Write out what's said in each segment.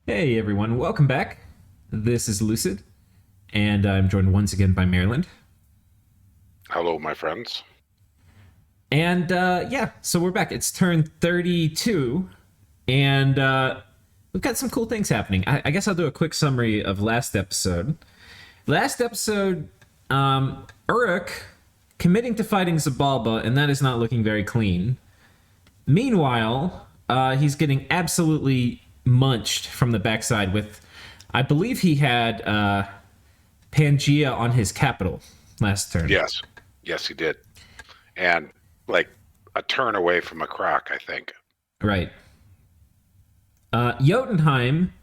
Hey everyone, welcome back. This is Lucid, and I'm joined once again by Maryland. Hello, my friends. And yeah, so we're back. It's turn 32, and we've got some cool things happening. I guess I'll do a quick summary of last episode. Last episode, Uruk committing to fighting Xibalba, and that is not looking very clean. Meanwhile, he's getting absolutely munched from the backside with, I believe he had Pangaea on his capital last turn. Yes, he did. And like a turn away from a crack, I think. Right. Jotunheim,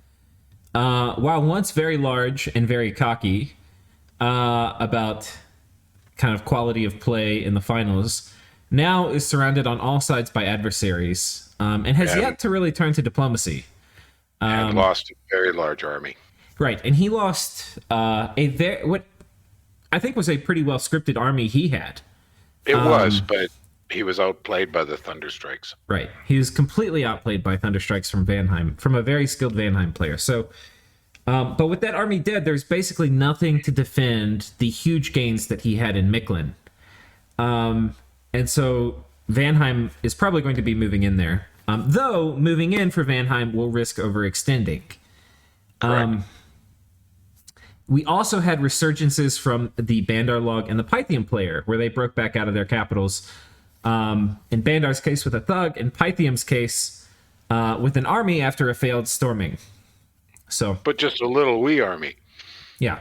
while once very large and very cocky about kind of quality of play in the finals, now is surrounded on all sides by adversaries and has yet to really turn to diplomacy. And lost a very large army. Right, and he lost what I think was a pretty well scripted army he had. It was, but he was outplayed by the Thunderstrikes. Right, he was completely outplayed by Thunderstrikes from Vanheim, from a very skilled Vanheim player. So, but with that army dead, there's basically nothing to defend the huge gains that he had in Mictlan. And so Vanheim is probably going to be moving in there. Though moving in for Vanheim will risk overextending. We also had resurgences from the Bandar Log and the Pythium player, where they broke back out of their capitals. In Bandar's case with a thug, in Pythium's case with an army after a failed storming. So, but just a little wee army. Yeah.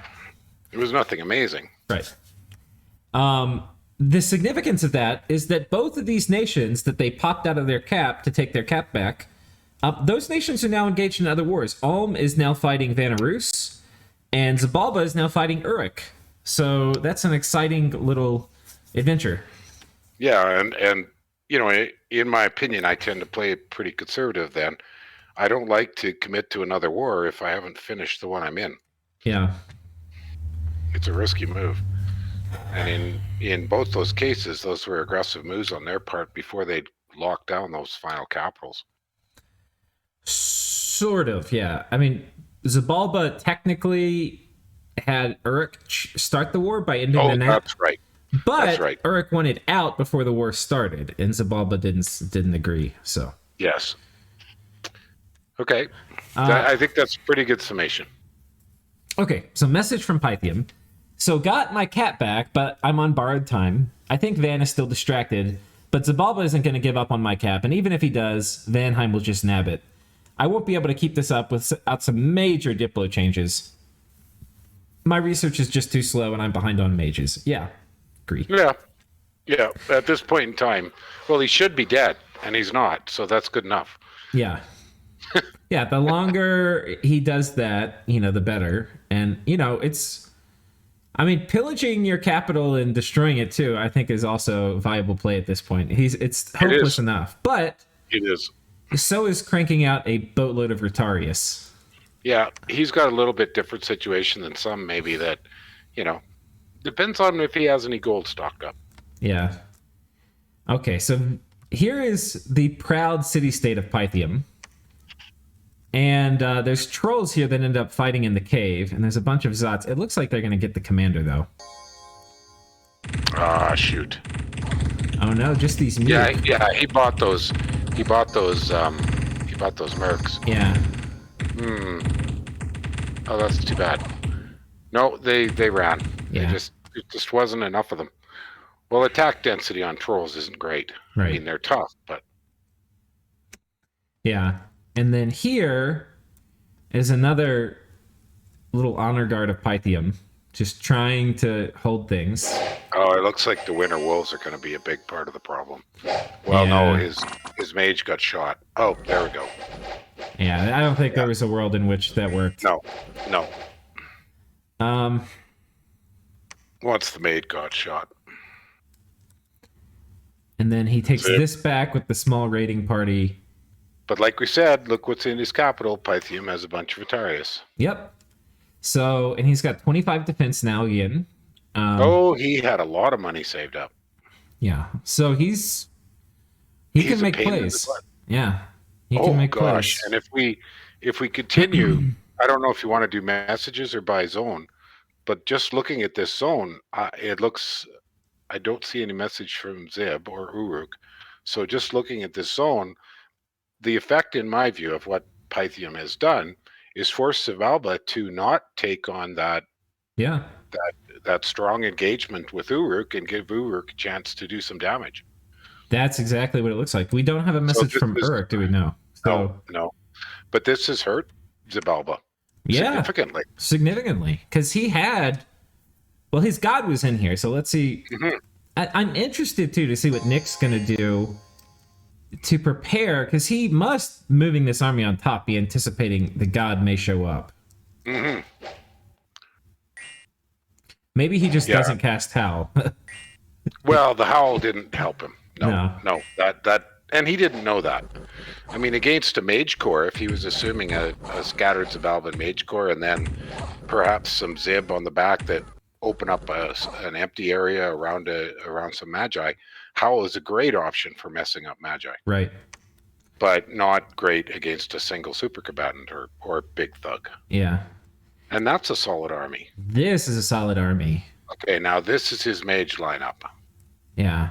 It was nothing amazing. Right. The significance of that is that both of these nations that they popped out of their cap to take their cap back, those nations are now engaged in other wars. Ulm is now fighting Vanarus, and Xibalba is now fighting Uruk. So that's an exciting little adventure. Yeah, and you know, in my opinion, I tend to play it pretty conservative then. I don't like to commit to another war if I haven't finished the one I'm in. Yeah. It's a risky move. And in both those cases, those were aggressive moves on their part before they'd locked down those final capitals. Sort of, yeah. I mean, Xibalba technically had Uruk start the war by ending the nap. That's right. But that's right. Uruk wanted out before the war started, and Xibalba didn't agree. So yes. Okay. I think that's a pretty good summation. Okay, so message from Pythium. So got my cat back, but I'm on borrowed time. I think Van is still distracted, but Xibalba isn't going to give up on my cap, and even if he does, Vanheim will just nab it. I won't be able to keep this up without some major Diplo changes. My research is just too slow, and I'm behind on mages. Yeah, agree. Yeah. At this point in time, well, he should be dead, and he's not, so that's good enough. Yeah. Yeah, the longer he does that, the better. And, I mean, pillaging your capital and destroying it too, I think, is also a viable play at this point. It's hopeless enough, but it is. So is cranking out a boatload of Rotarius. Yeah, he's got a little bit different situation than some, maybe that, depends on if he has any gold stocked up. Yeah. Okay, so here is the proud city-state of Pythium. And there's trolls here that end up fighting in the cave, and there's a bunch of Zots. It looks like they're going to get the commander, though. Ah, shoot. Oh no, just these mute. Yeah, he bought those. He bought those mercs. Yeah. Oh, that's too bad. No, they ran. Yeah. It just wasn't enough of them. Well, attack density on trolls isn't great. Right. I mean, they're tough, but yeah. And then here is another little honor guard of Pythium, just trying to hold things. Oh, it looks like the winter wolves are going to be a big part of the problem. Well, no, his mage got shot. Oh, there we go. Yeah, I don't think there was a world in which that worked. No. Once the maid got shot. And then he takes this back with the small raiding party. But like we said, look what's in his capital. Pythium has a bunch of Itarius. Yep. So, and he's got 25 defense now again. He had a lot of money saved up. Yeah. So he can make plays. Yeah. He can make plays. And if we if we continue, I don't know if you want to do messages or by zone, but just looking at this zone, it looks. I don't see any message from Zib or Uruk. So just looking at this zone, the effect, in my view, of what Pythium has done is force Xibalba to not take on that strong engagement with Uruk and give Uruk a chance to do some damage. That's exactly what it looks like. We don't have a message from Uruk, do we know? So, no. But this has hurt Xibalba significantly. Significantly. Because he had... Well, his god was in here, so let's see. Mm-hmm. I'm interested, too, to see what Nick's going to do to prepare, because he must, moving this army on top, be anticipating the god may show up. Mm-hmm. Maybe he just doesn't cast Howl. Well, the Howl didn't help him. No. That, and he didn't know that. I mean, against a Mage Corps, if he was assuming a scattered Xibalban Mage Corps, and then perhaps some Zib on the back that open up an empty area around some Magi, Howl is a great option for messing up Magi. Right. But not great against a single super combatant or big thug. Yeah. And that's a solid army. This is a solid army. Okay, now this is his mage lineup. Yeah.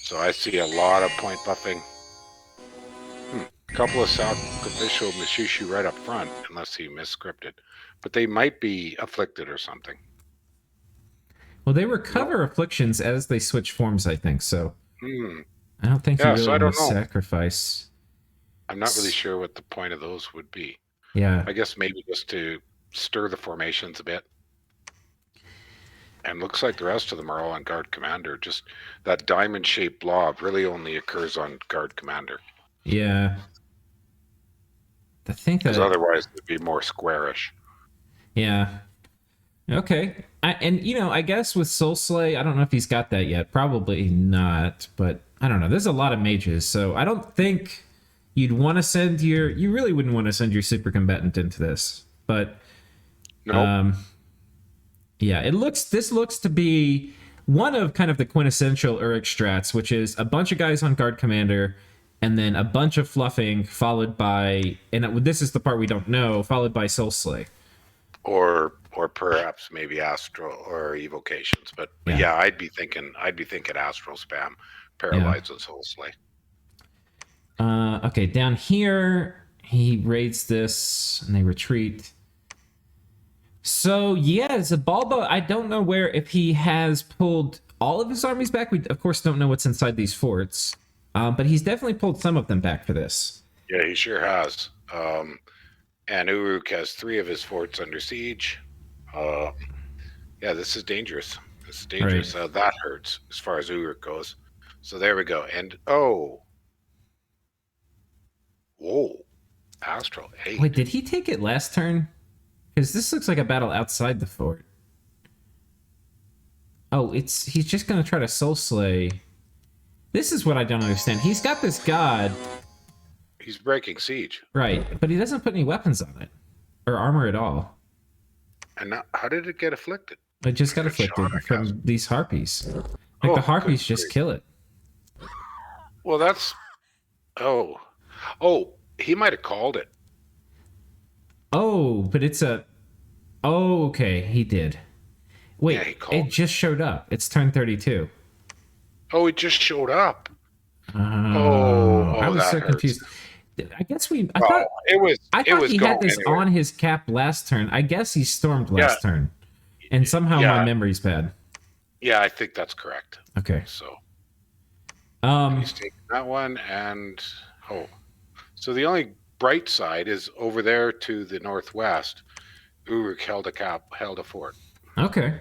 So I see a lot of point buffing. Couple of sacrificial Mashushu right up front, unless he misscripted. But they might be afflicted or something. Well, they recover afflictions as they switch forms, I think, so... I don't think you really want to sacrifice. I'm not really sure what the point of those would be. Yeah. I guess maybe just to stir the formations a bit. And looks like the rest of them are all on Guard Commander. Just that diamond-shaped blob really only occurs on Guard Commander. Yeah. I think that... Because otherwise it'd be more squarish. Yeah. Okay. I guess with Soul Slay, I don't know if he's got that yet. Probably not, but I don't know. There's a lot of mages, so I don't think you'd want to send you really wouldn't want to send your super combatant into this. But no. Yeah, this looks to be one of kind of the quintessential Uruk strats, which is a bunch of guys on Guard Commander and then a bunch of fluffing followed by, and this is the part we don't know, followed by Soul Slay. Or perhaps maybe Astral or Evocations, but yeah, I'd be thinking Astral Spam, Paralyze and Soul Slay. Okay, down here he raids this and they retreat. So yeah, Xibalba, I don't know if he has pulled all of his armies back. We of course don't know what's inside these forts, but he's definitely pulled some of them back for this. Yeah, he sure has. And Uruk has 3 of his forts under siege. Yeah, this is dangerous. Right. That hurts as far as Uruk goes. So there we go. And Astral 8. Wait, did he take it last turn? Because this looks like a battle outside the fort. Oh, he's just going to try to Soul Slay. This is what I don't understand. He's got this god. He's breaking siege. Right, but he doesn't put any weapons on it. Or armor at all. And how did it get afflicted? It just got afflicted from these harpies. The harpies just kill it. Well, that's... Oh, he might have called it. Oh, but it's a... Oh, okay, he did. Wait, it just showed up. It's turn 32. Oh, it just showed up. I was so confused. I guess I thought he had this on his cap last turn. I guess he stormed last turn. And somehow my memory's bad. Yeah, I think that's correct. Okay. So he's taking that one, and so the only bright side is over there to the northwest. Uruk held a fort. Okay.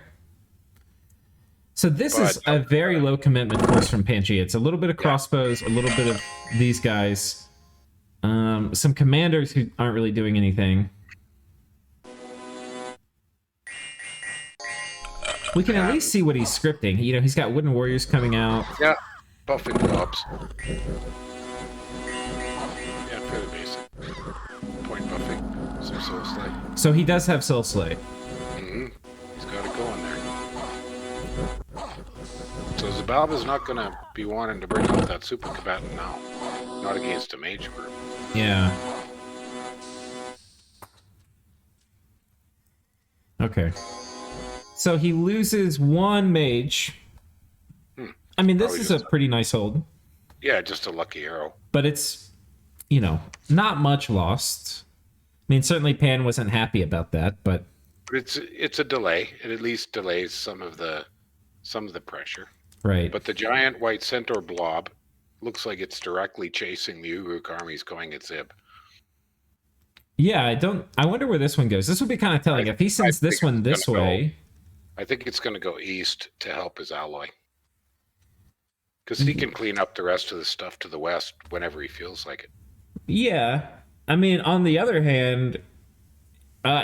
So this is a very low commitment force from Pangaea. It's a little bit of crossbows, a little bit of these guys, some commanders who aren't really doing anything. We can at least see what he's scripting. He's got wooden warriors coming out. Yeah, buffing blobs. Yeah, fairly basic. Point buffing, some Soul Slay. So he does have Soul Slay. Mm-hmm. He's got it going there. So Xibalba's not going to be wanting to bring out that super combatant now. Not against a mage group. Yeah. Okay. So he loses one mage. I mean, this is a pretty nice hold. Yeah, just a lucky arrow. But it's, not much lost. I mean, certainly Pan wasn't happy about that, but it's a delay. It at least delays some of the pressure. Right. But the giant white centaur blob looks like it's directly chasing the Uruk armies going at Zib. Yeah, I wonder where this one goes. This would be kind of telling. If he sends this one this way... I think it's going to go east to help his ally. Because he can clean up the rest of the stuff to the west whenever he feels like it. Yeah. I mean, on the other hand,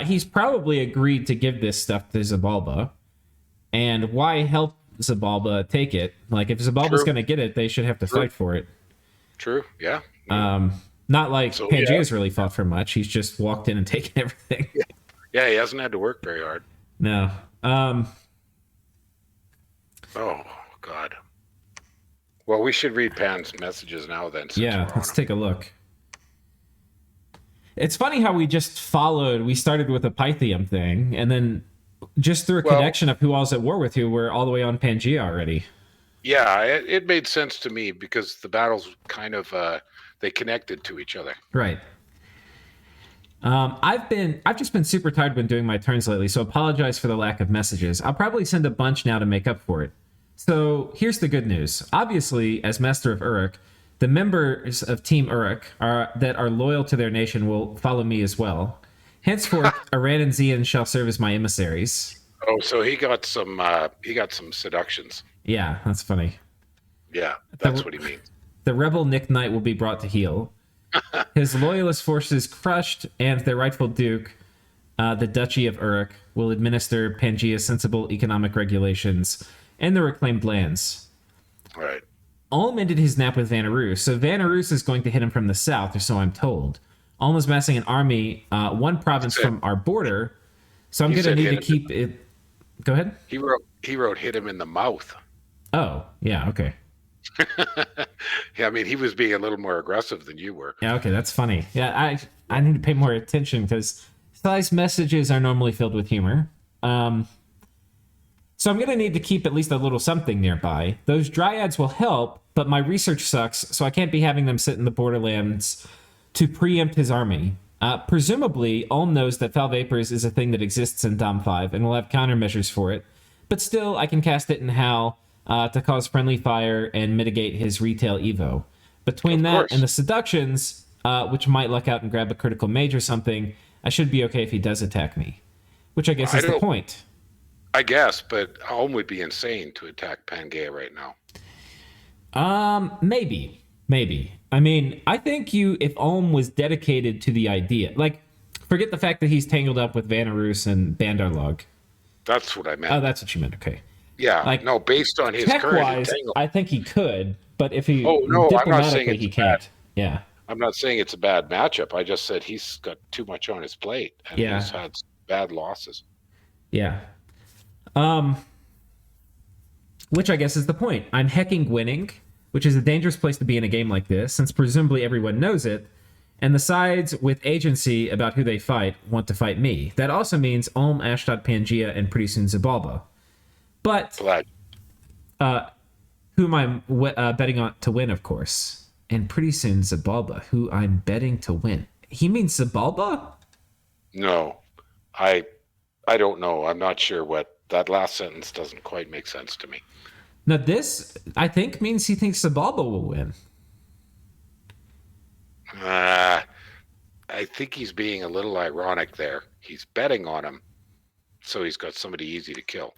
he's probably agreed to give this stuff to Xibalba. And why help Xibalba take it? Like, if Xibalba's going to get it, they should have to fight for it. True, yeah. Not like Pangaea's really fought for much. He's just walked in and taken everything. Yeah, he hasn't had to work very hard. No. Oh, God. Well, we should read Pan's messages now then. Yeah, let's take a look. It's funny how we started with a Pythium thing, and then just through a connection of who all's at war with who, we're all the way on Pangaea already. Yeah, it made sense to me because the battles kind of, they connected to each other. Right. I've just been super tired when doing my turns lately, so apologize for the lack of messages. I'll probably send a bunch now to make up for it. So here's the good news. Obviously, as Master of Uruk, the members of Team Uruk that are loyal to their nation will follow me as well. Henceforth, Aran and Zian shall serve as my emissaries. Oh, so he got some seductions. Yeah, that's funny. Yeah, that's what he means. The rebel Nicknight will be brought to heel. His loyalist forces crushed, and their rightful duke, the Duchy of Uruk, will administer Pangaea's sensible economic regulations and the reclaimed lands. Right. Ulm ended his nap with Vanarus, so Vanarus is going to hit him from the south, or so I'm told. Ulm is massing an army, one province from our border, so I'm going to need to keep it... Go ahead. He wrote hit him in the mouth. Oh, yeah, okay. Yeah, I mean, he was being a little more aggressive than you were. Yeah, okay, that's funny. Yeah, I need to pay more attention because Sly's messages are normally filled with humor. So I'm going to need to keep at least a little something nearby. Those dryads will help, but my research sucks, so I can't be having them sit in the borderlands to preempt his army. Presumably, Ulm knows that foul vapors is a thing that exists in Dom 5 and will have countermeasures for it, but still, I can cast it in Hal to cause friendly fire and mitigate his retail evo. Between that and the seductions, which might luck out and grab a critical mage or something, I should be okay if he does attack me. Which I guess is the point. I guess, but Ulm would be insane to attack Pangaea right now. Maybe. I mean, I think if Ulm was dedicated to the idea, like, forget the fact that he's tangled up with Vanarus and Bandar Log. That's what I meant. Oh, that's what you meant. Okay. Yeah. Like, no, based on his current entanglement. I think he could, but if he diplomatically he can't. Yeah. I'm not saying it's a bad matchup. I just said he's got too much on his plate and he's had bad losses. Yeah. Which I guess is the point. I'm hecking winning, which is a dangerous place to be in a game like this, since presumably everyone knows it, and the sides with agency about who they fight want to fight me. That also means Ulm, Ashdod, Pangaea, and pretty soon Xibalba. But who am I betting on to win, of course. And pretty soon Xibalba, who I'm betting to win. He means Xibalba? No. I don't know. I'm not sure what... That last sentence doesn't quite make sense to me. Now this, I think, means he thinks Xibalba will win. I think he's being a little ironic there. He's betting on him, so he's got somebody easy to kill.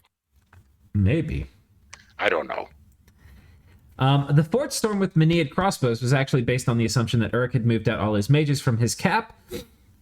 Maybe. I don't know. The fort storm with Maenad crossbows was actually based on the assumption that Uruk had moved out all his mages from his cap,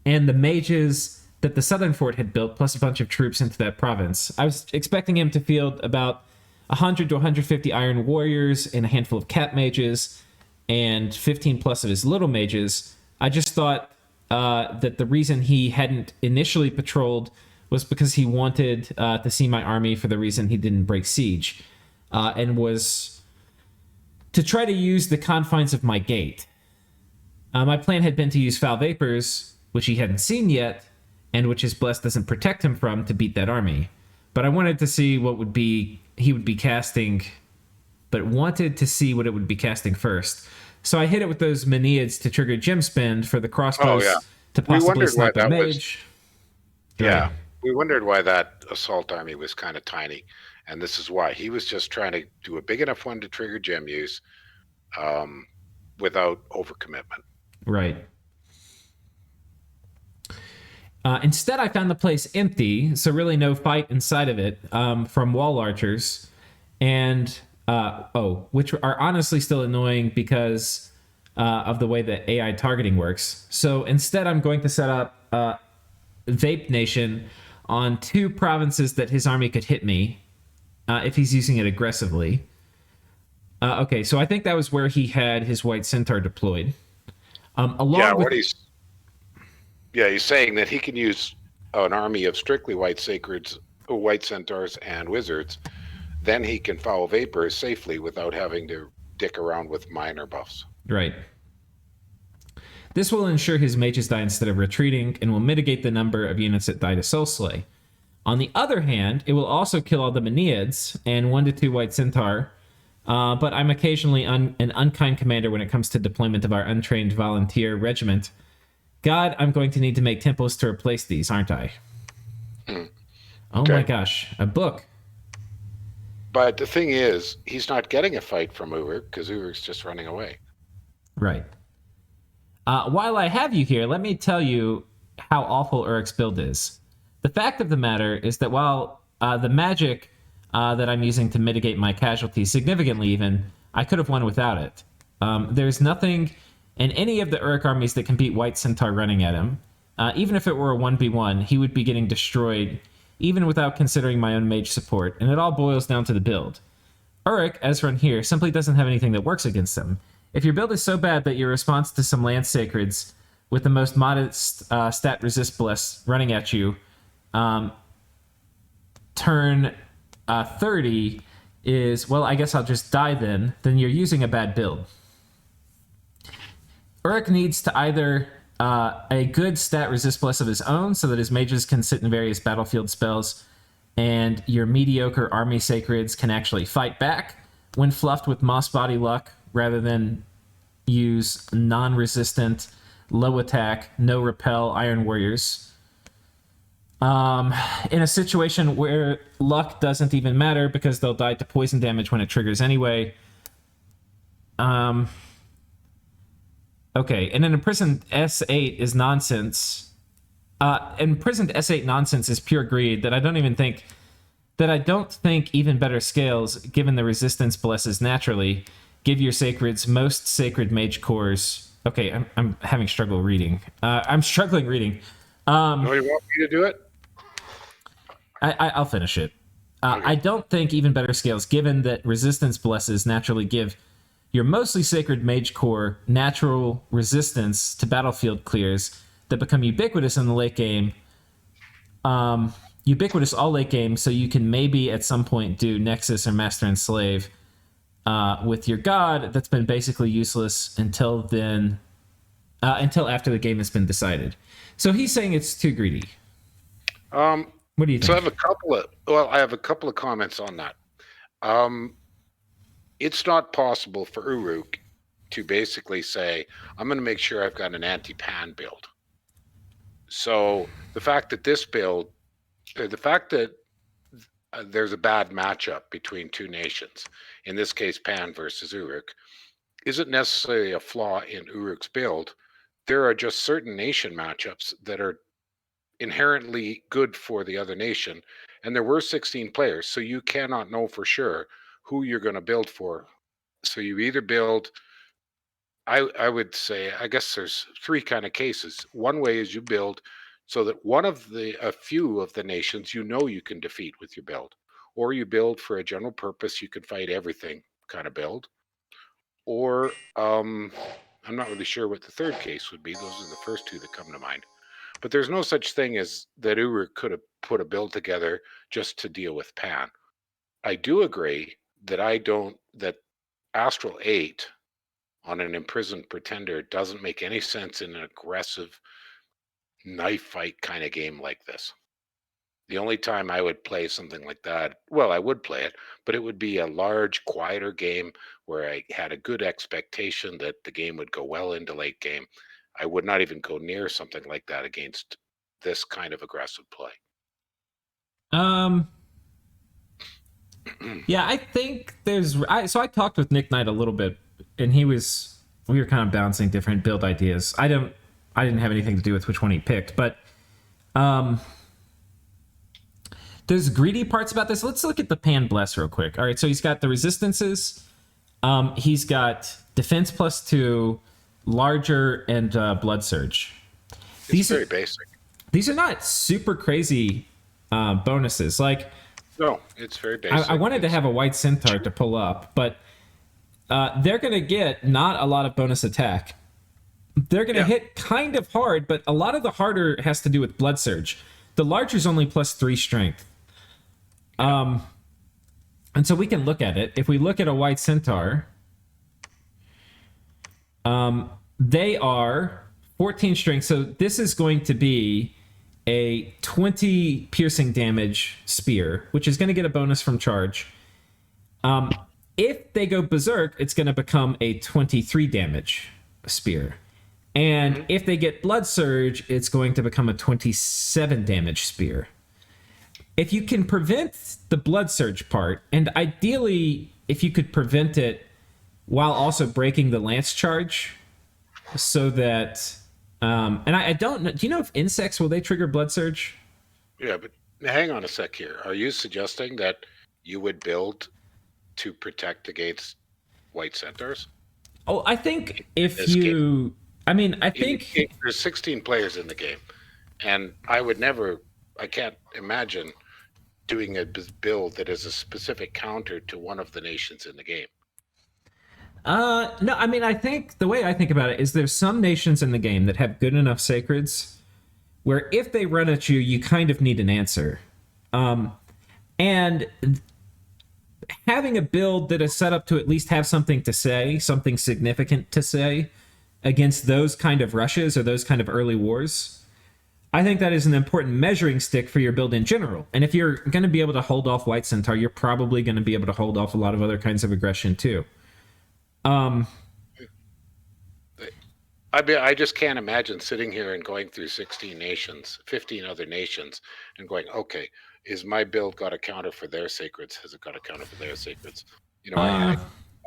and the mages that the southern fort had built, plus a bunch of troops into that province. I was expecting him to field about 100 to 150 iron warriors and a handful of cap mages, and 15 plus of his little mages. I just thought that the reason he hadn't initially patrolled was because he wanted to see my army for the reason he didn't break siege, and was to try to use the confines of my gate. My plan had been to use foul vapors, which he hadn't seen yet, and which his bless doesn't protect him from to beat that army. But I wanted to see what he would be casting, but wanted to see what it would be casting first. So I hit it with those Maeneids to trigger Gem Spend for the crossbows to possibly snipe a mage. Yeah, we wondered why that assault army was kind of tiny, and this is why. He was just trying to do a big enough one to trigger gem use without overcommitment. Right. Instead, I found the place empty, so really no fight inside of it from wall archers, and which are honestly still annoying because of the way that AI targeting works. So instead, I'm going to set up Vape Nation on 2 provinces that his army could hit me if he's using it aggressively. Okay, so I think that was where he had his White Centaur deployed. He's saying that he can use an army of strictly White Centaurs and Wizards. Then he can foul Vapors safely without having to dick around with minor buffs. Right. This will ensure his mages die instead of retreating, and will mitigate the number of units that die to Soul Slay. On the other hand, it will also kill all the Maeneids and 1 to 2 White Centaur, but I'm occasionally an unkind commander when it comes to deployment of our untrained volunteer regiment. God, I'm going to need to make temples to replace these, aren't I? Oh my gosh, a book. But the thing is, he's not getting a fight from Uruk because Uruk's just running away. Right. While I have you here, let me tell you how awful Uruk's build is. The fact of the matter is that while the magic that I'm using to mitigate my casualties significantly even, I could have won without it. There's nothing in any of the Uruk armies that can beat White Centaur running at him. Even if it were a 1v1, he would be getting destroyed, even without considering my own mage support, and it all boils down to the build. Uruk, as run here, simply doesn't have anything that works against him. If your build is so bad that your response to some Land Sacreds with the most modest stat resist bless running at you turn 30 is, well, I guess I'll just die then you're using a bad build. Uruk needs to either a good stat resist bless of his own so that his mages can sit in various battlefield spells and your mediocre army sacreds can actually fight back when fluffed with Moss Body luck rather than use non-resistant, low attack, no repel Iron Warriors. In a situation where luck doesn't even matter because they'll die to poison damage when it triggers anyway. Okay, and an imprisoned S8 is nonsense. Imprisoned S8 nonsense is pure greed that I don't think even better scales, given the resistance blesses naturally, give your sacreds most sacred mage cores. Okay, I'm having struggle reading. I'm struggling reading. Nobody want me to do it? I'll finish it. Okay. I don't think even better scales, given that resistance blesses naturally give your mostly sacred mage core natural resistance to battlefield clears that become ubiquitous in the late game. Ubiquitous all late game, so you can maybe at some point do Nexus or Master and Slave with your god that's been basically useless until then, until after the game has been decided. So he's saying it's too greedy. What do you think? So I have a couple of comments on that. It's not possible for Uruk to basically say, I'm going to make sure I've got an anti-pan build. So the fact that there's a bad matchup between two nations, in this case Pan versus Uruk, isn't necessarily a flaw in Uruk's build. There are just certain nation matchups that are inherently good for the other nation, and there were 16 players, so you cannot know for sure who you're going to build for. So you either build, I would say, I guess there's 3 kind of cases. One way is you build so that a few of the nations you can defeat with your build, or you build for a general purpose, you can fight everything kind of build, or I'm not really sure what the third case would be. Those are the first 2 that come to mind. But there's no such thing as that Uruk could have put a build together just to deal with Pan. I do agree that Astral 8 on an imprisoned pretender doesn't make any sense in an aggressive knife fight kind of game like this. The only time I would play something like that, well, I would play it, but it would be a large, quieter game where I had a good expectation that the game would go well into late game. I would not even go near something like that against this kind of aggressive play. Yeah, I think so I talked with Nicknight a little bit, and we were kind of bouncing different build ideas. I didn't have anything to do with which one he picked, but there's greedy parts about this. Let's look at the Pan Bless real quick. All right, so he's got the resistances. He's got defense +2, larger, and blood surge. These are very basic. These are not super crazy bonuses. Like, no, it's very basic. I wanted to have a white Centaur to pull up, but they're going to get not a lot of bonus attack. They're going to hit kind of hard, but a lot of the harder has to do with blood surge. The larger's only +3 strength. And so we can look at it. If we look at a white Centaur, they are 14 strength. So this is going to be a 20 piercing damage spear, which is going to get a bonus from charge. If they go berserk, it's going to become a 23 damage spear. And if they get blood surge, it's going to become a 27 damage spear. If you can prevent the blood surge part, and ideally, if you could prevent it while also breaking the lance charge, so that, and I don't know, do you know if insects, will they trigger blood surge? Yeah, but hang on a sec here. Are you suggesting that you would build to protect against white centaurs? Oh, I think if you... Game. I mean, I think... There's 16 players in the game, and I can't imagine doing a build that is a specific counter to one of the nations in the game. No, I mean, I think the way I think about it is there's some nations in the game that have good enough sacreds where if they run at you, you kind of need an answer. And having a build that is set up to at least have something to say, something significant to say against those kind of rushes or those kind of early wars, I think that is an important measuring stick for your build in general. And if you're going to be able to hold off White Centaur, you're probably going to be able to hold off a lot of other kinds of aggression too. I just can't imagine sitting here and going through 16 nations, 15 other nations, and going, okay, is my build got a counter for their sacreds? Has it got a counter for their sacreds? You know, I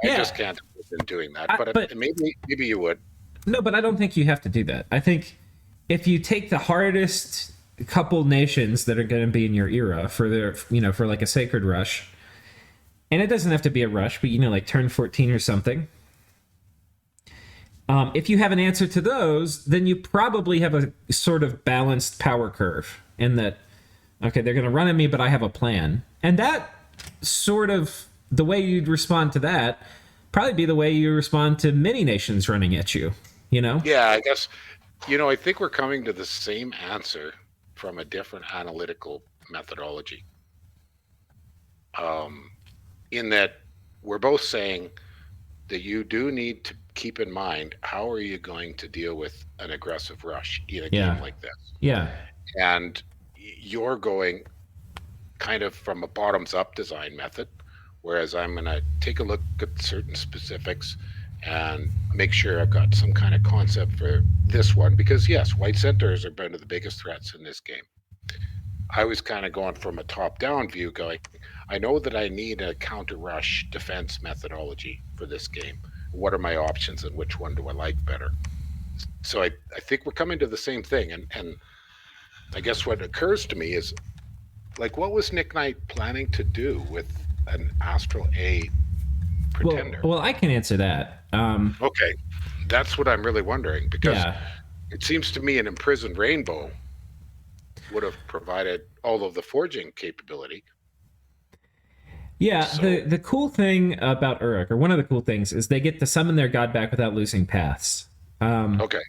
just can't imagine doing that. But maybe you would. No, but I don't think you have to do that. I think if you take the hardest couple nations that are going to be in your era for their, for like a sacred rush, and it doesn't have to be a rush, but like turn 14 or something. If you have an answer to those, then you probably have a sort of balanced power curve in that, okay, they're going to run at me, but I have a plan. And that sort of, the way you'd respond to that, probably be the way you respond to many nations running at you, Yeah, I guess, I think we're coming to the same answer from a different analytical methodology. In that we're both saying that you do need to keep in mind, how are you going to deal with an aggressive rush in a game like this? Yeah. And you're going kind of from a bottoms-up design method, whereas I'm going to take a look at certain specifics and make sure I've got some kind of concept for this one. Because yes, white centaurs are one of the biggest threats in this game. I was kind of going from a top-down view going, I know that I need a counter-rush defense methodology for this game. What are my options and which one do I like better? So I think we're coming to the same thing. And I guess what occurs to me is, like, what was Nicknight planning to do with an Astral A pretender? Well, I can answer that. Okay. That's what I'm really wondering, because it seems to me an imprisoned rainbow would have provided all of the forging capability. Yeah, so, the cool thing about Uruk, or one of the cool things, is they get to summon their god back without losing paths. Okay.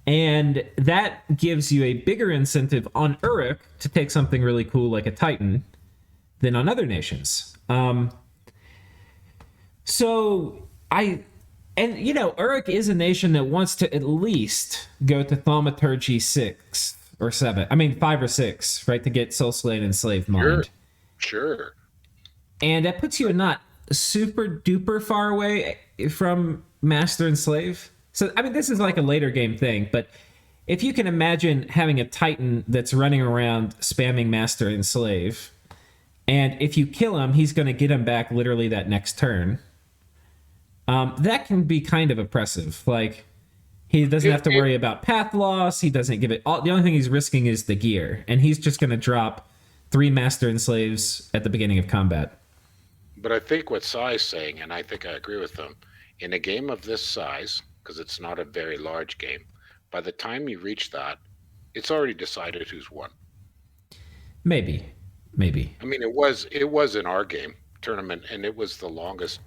And that gives you a bigger incentive on Uruk to take something really cool like a Titan than on other nations. So And, Uruk is a nation that wants to at least go to Thaumaturgy 6 or 7. I mean, 5 or 6, right, to get Soul Slain and Slave Mind. Sure. And that puts you not super duper far away from Master and Slave. So, I mean, this is like a later game thing, but if you can imagine having a Titan that's running around spamming Master and Slave, and if you kill him, he's going to get him back literally that next turn. That can be kind of oppressive. Like, he doesn't have to worry about path loss. He doesn't give it all. The only thing he's risking is the gear, and he's just going to drop 3 Master and Slaves at the beginning of combat. But I think what Sai's saying, and I think I agree with him, in a game of this size, because it's not a very large game, by the time you reach that, it's already decided who's won. Maybe. I mean, it was in our game tournament, and it was the longest.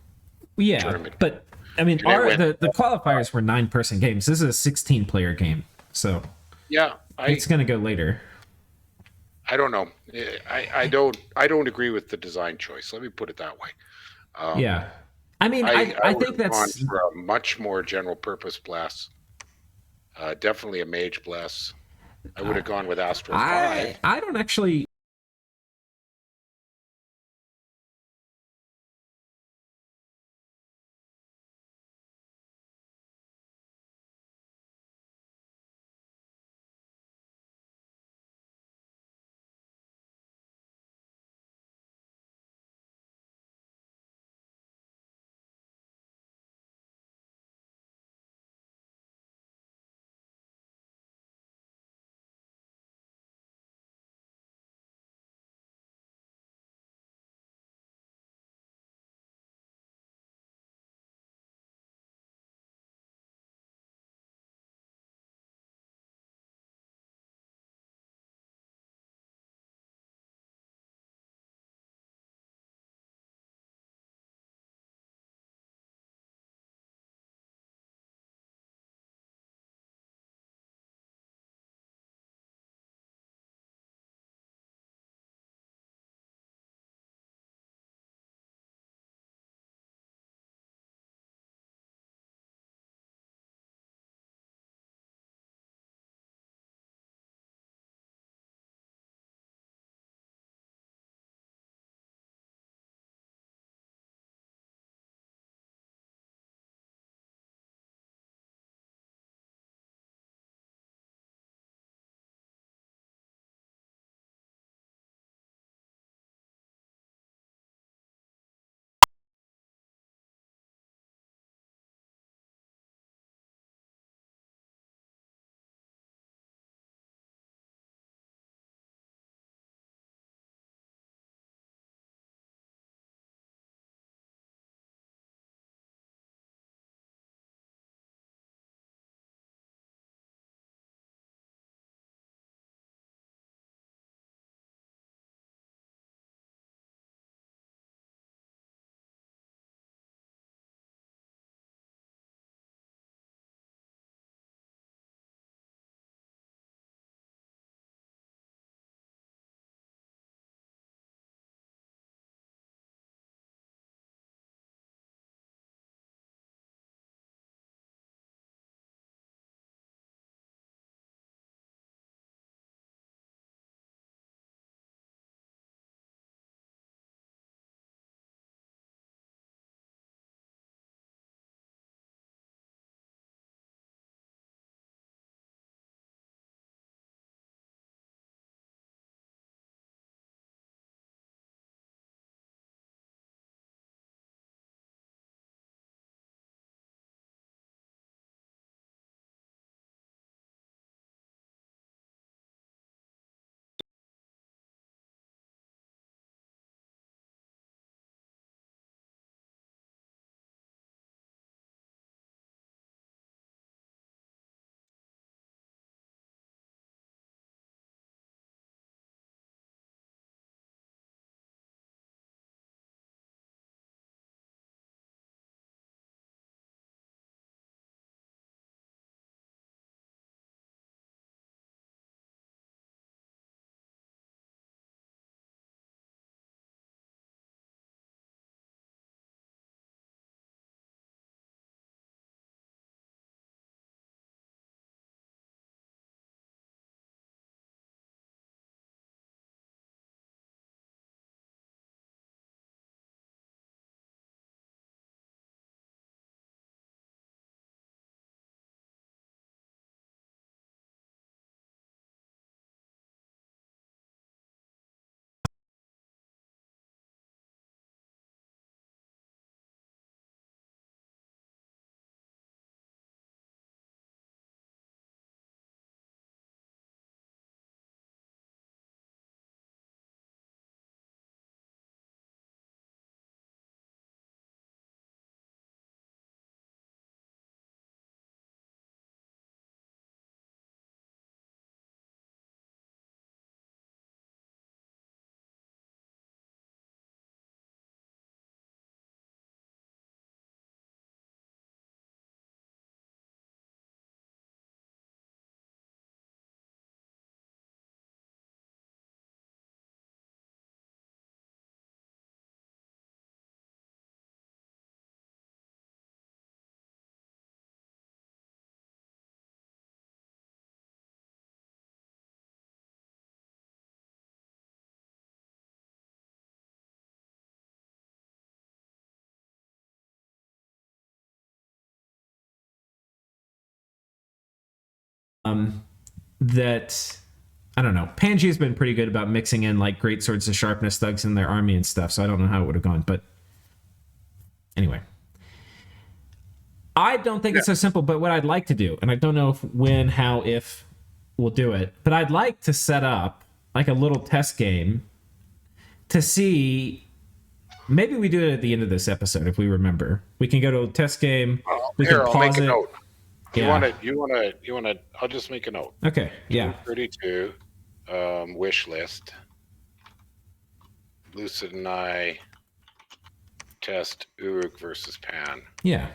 Yeah, tournament. But I mean, the qualifiers were 9-person games. This is a 16-player game, so yeah, it's going to go later. I don't know. I don't agree with the design choice. Let me put it that way. Yeah, I mean, I think that's for a much more general purpose bless. Definitely a mage bless. I would have gone with Astral 5. I don't actually. that I don't know. Pangaea's been pretty good about mixing in like great swords of sharpness thugs in their army and stuff, so I don't know how it would have gone, but anyway. I don't think it's so simple, but what I'd like to do, and I don't know if, when, how, if we'll do it, but I'd like to set up like a little test game to see. Maybe we do it at the end of this episode if we remember. We can go to a test game. We Here, can I'll pause make a it. note. You Yeah. want to, I'll just make a note. Okay, yeah. 32, wish list. Lucid and I test Uruk versus Pan. Yeah.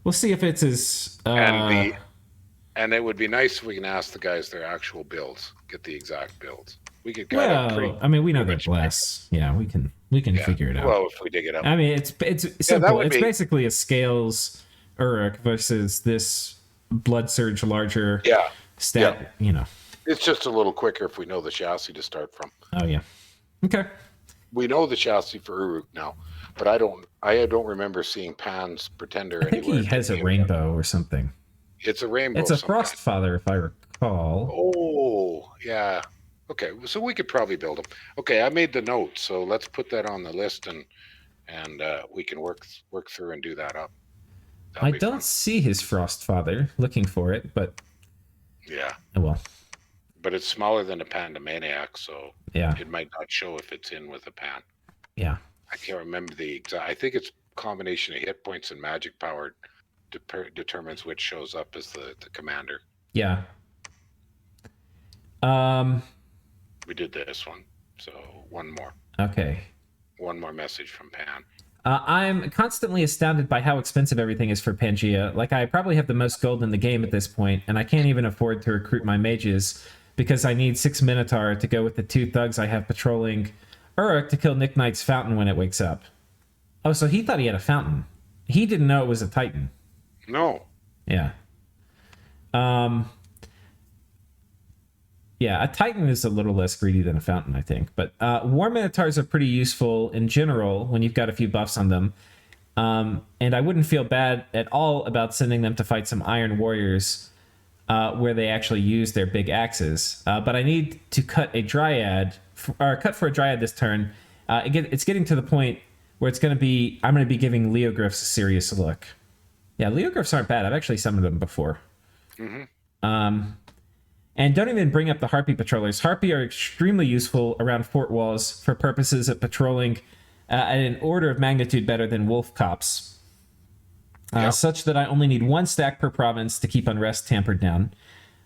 We'll see if it's as... And it would be nice if we can ask the guys their actual builds, get the exact builds. We could get it pretty... I mean, we know they're blessed. Yeah, we can figure it out. Well, if we dig it up. I mean, it's simple. It's basically a scales Uruk versus this blood surge larger stat, you know. It's just a little quicker if we know the chassis to start from. Oh, yeah. Okay. We know the chassis for Uruk now, but I don't remember seeing Pan's Pretender I think anywhere. he has a rainbow or something. It's a rainbow. It's a Frostfather, if I recall. Oh, yeah. Okay, so we could probably build them. Okay, I made the note, so let's put that on the list, and we can work through and do that up. I don't see his Frostfather. Looking for it, but yeah. Oh well. But it's smaller than a Pandemaniac, so yeah, it might not show if it's in with a Pan. Yeah. I can't remember the exact. I think it's a combination of hit points and magic power determines which shows up as the commander. Yeah. We did this one, so one more. Okay. One more message from Pan. I'm constantly astounded by how expensive everything is for Pangaea. Like, I probably have the most gold in the game at this point, and I can't even afford to recruit my mages because I need 6 Minotaur to go with the 2 thugs I have patrolling Uruk to kill Nicknight's fountain when it wakes up. Oh, so he thought he had a fountain. He didn't know it was a Titan. No. Yeah. Yeah, a Titan is a little less greedy than a fountain, I think. But War Minotaurs are pretty useful in general when you've got a few buffs on them. And I wouldn't feel bad at all about sending them to fight some Iron Warriors where they actually use their big axes. But I need to cut a Dryad, or cut for a Dryad this turn. It's getting to the point where I'm going to be giving Leogryphs a serious look. Yeah, Leogryphs aren't bad. I've actually summoned them before. Mm-hmm. And don't even bring up the Harpy patrollers. Harpy are extremely useful around fort walls for purposes of patrolling at an order of magnitude better than wolf cops. Such that I only need 1 stack per province to keep unrest tampered down.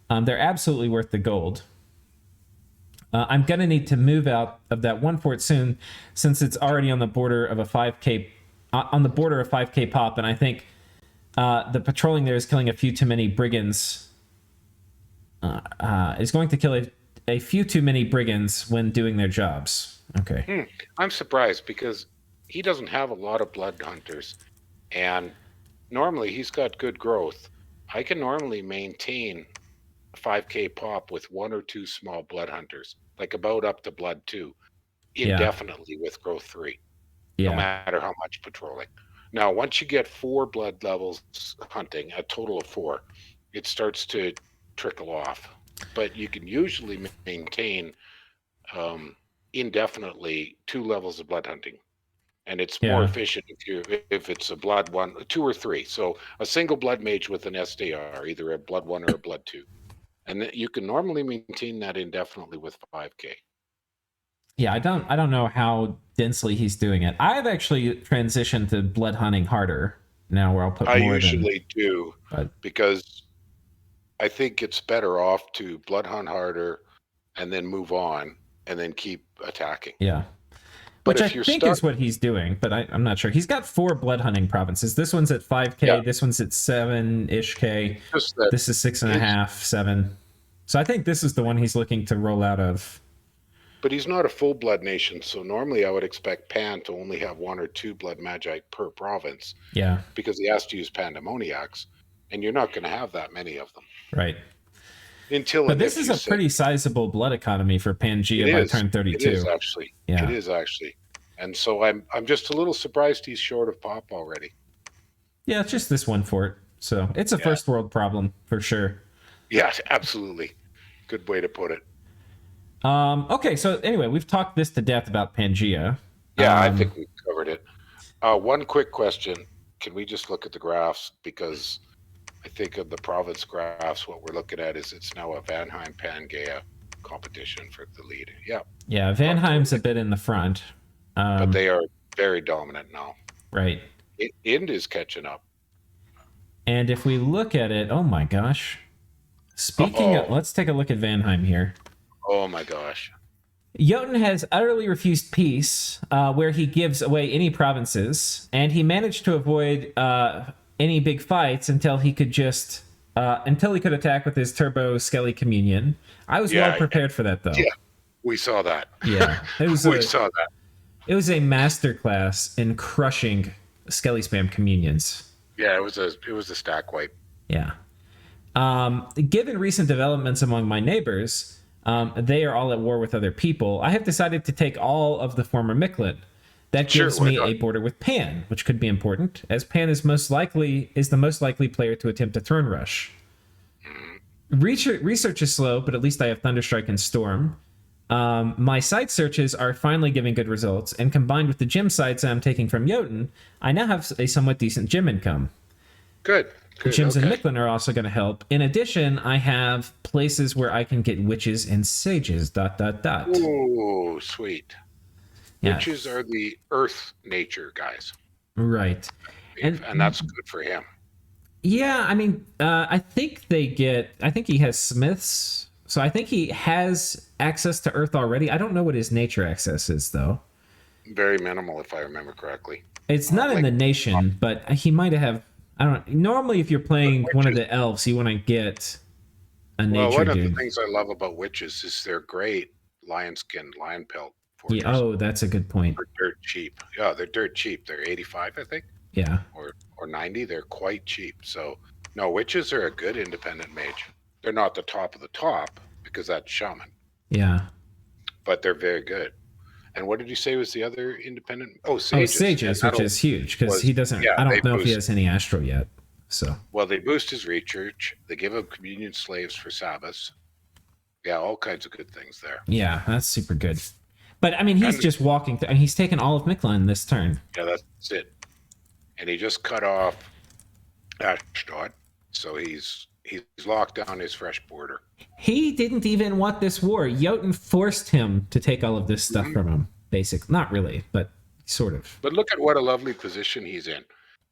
They're absolutely worth the gold. I'm going to need to move out of that one fort soon, since it's already on the border of a 5k pop, and I think the patrolling there is killing a few too many brigands. Is going to kill a few too many brigands when doing their jobs. Okay. I'm surprised because he doesn't have a lot of blood hunters, and normally he's got good growth. I can normally maintain a 5k pop with 1 or 2 small blood hunters, like about up to blood 2, indefinitely with growth 3, no matter how much patrolling. Now, once you get 4 blood levels hunting, a total of 4, it starts to trickle off, but you can usually maintain indefinitely 2 levels of blood hunting, and it's more efficient if it's a blood 1, 2 or 3. So a single blood mage with an SDR, either a blood 1 or a blood 2, and you can normally maintain that indefinitely with 5k. Yeah, I don't know how densely he's doing it. I've actually transitioned to blood hunting harder now, where I'll put more. I usually do, because I think it's better off to blood hunt harder and then move on and then keep attacking. Yeah. But which I think is what he's doing, but I'm not sure. He's got 4 blood hunting provinces. This one's at 5k, this one's at 7-ish k. This is 6.5, 7. So I think this is the one he's looking to roll out of. But he's not a full blood nation, so normally I would expect Pan to only have 1 or 2 blood magi per province. Yeah. Because he has to use Pandemoniacs, and you're not going to have that many of them. Right. But this is a pretty sizable blood economy for Pangaea by turn 32. It is actually. Yeah. It is actually. And so I'm just a little surprised he's short of pop already. Yeah, it's just this one fort. So it's a first world problem for sure. Yes, absolutely. Good way to put it. Okay, so anyway, we've talked this to death about Pangaea. Yeah, I think we covered it. One quick question. Can we just look at the graphs? Because I think of the province graphs, what we're looking at is it's now a Vanheim Pangaea competition for the lead. Yeah. Yeah, Vanheim's a bit in the front. But they are very dominant now. Right. Ind is catching up. And if we look at it, oh my gosh. Speaking of, let's take a look at Vanheim here. Oh my gosh. Jotun has utterly refused peace, where he gives away any provinces, and he managed to avoid any big fights until he could attack with his Turbo Skelly Communion. I was well prepared for that, though. Yeah, we saw that. Yeah, we saw that. It was a masterclass in crushing Skelly Spam Communions. Yeah, it was a stack wipe. Yeah. Given recent developments among my neighbors, they are all at war with other people. I have decided to take all of the former Mictlan. That gives me a border with Pan, which could be important, as Pan is the most likely player to attempt a throne rush. Research is slow, but at least I have Thunderstrike and Storm. My site searches are finally giving good results, and combined with the gym sites I'm taking from Jotun, I now have a somewhat decent gym income. Good. Gyms in Mictlan are also going to help. In addition, I have places where I can get witches and sages. ... Ooh, sweet. Yeah. Witches are the earth nature guys. Right. And that's good for him. Yeah, I mean, I think he has smiths. So I think he has access to earth already. I don't know what his nature access is, though. Very minimal, if I remember correctly. It's not in the nation, but he might have... I don't know. Normally, if you're playing one of the elves, you want to get a nature dude. Well, one of the things I love about witches is they're great lion skin, lion pelt fortress. Yeah, that's a good point. They're dirt cheap. Yeah, they're dirt cheap. They're 85, I think. Yeah. Or 90. They're quite cheap. So, no, witches are a good independent mage. They're not the top of the top because that's shaman. Yeah. But they're very good. And what did you say was the other independent? Oh, Sages. Sages, which is huge because he doesn't. Yeah, I don't know if he has any Astro yet. So. Well, they boost his research. They give him communion slaves for Sabbaths. Yeah, all kinds of good things there. Yeah, that's super good. But I mean, he's just walking through, and he's taken all of Mictlan this turn. Yeah, that's it. And he just cut off Ashdod, so he's locked down his fresh border. He didn't even want this war. Jotun forced him to take all of this stuff from him. Basically, not really, but sort of. But look at what a lovely position he's in.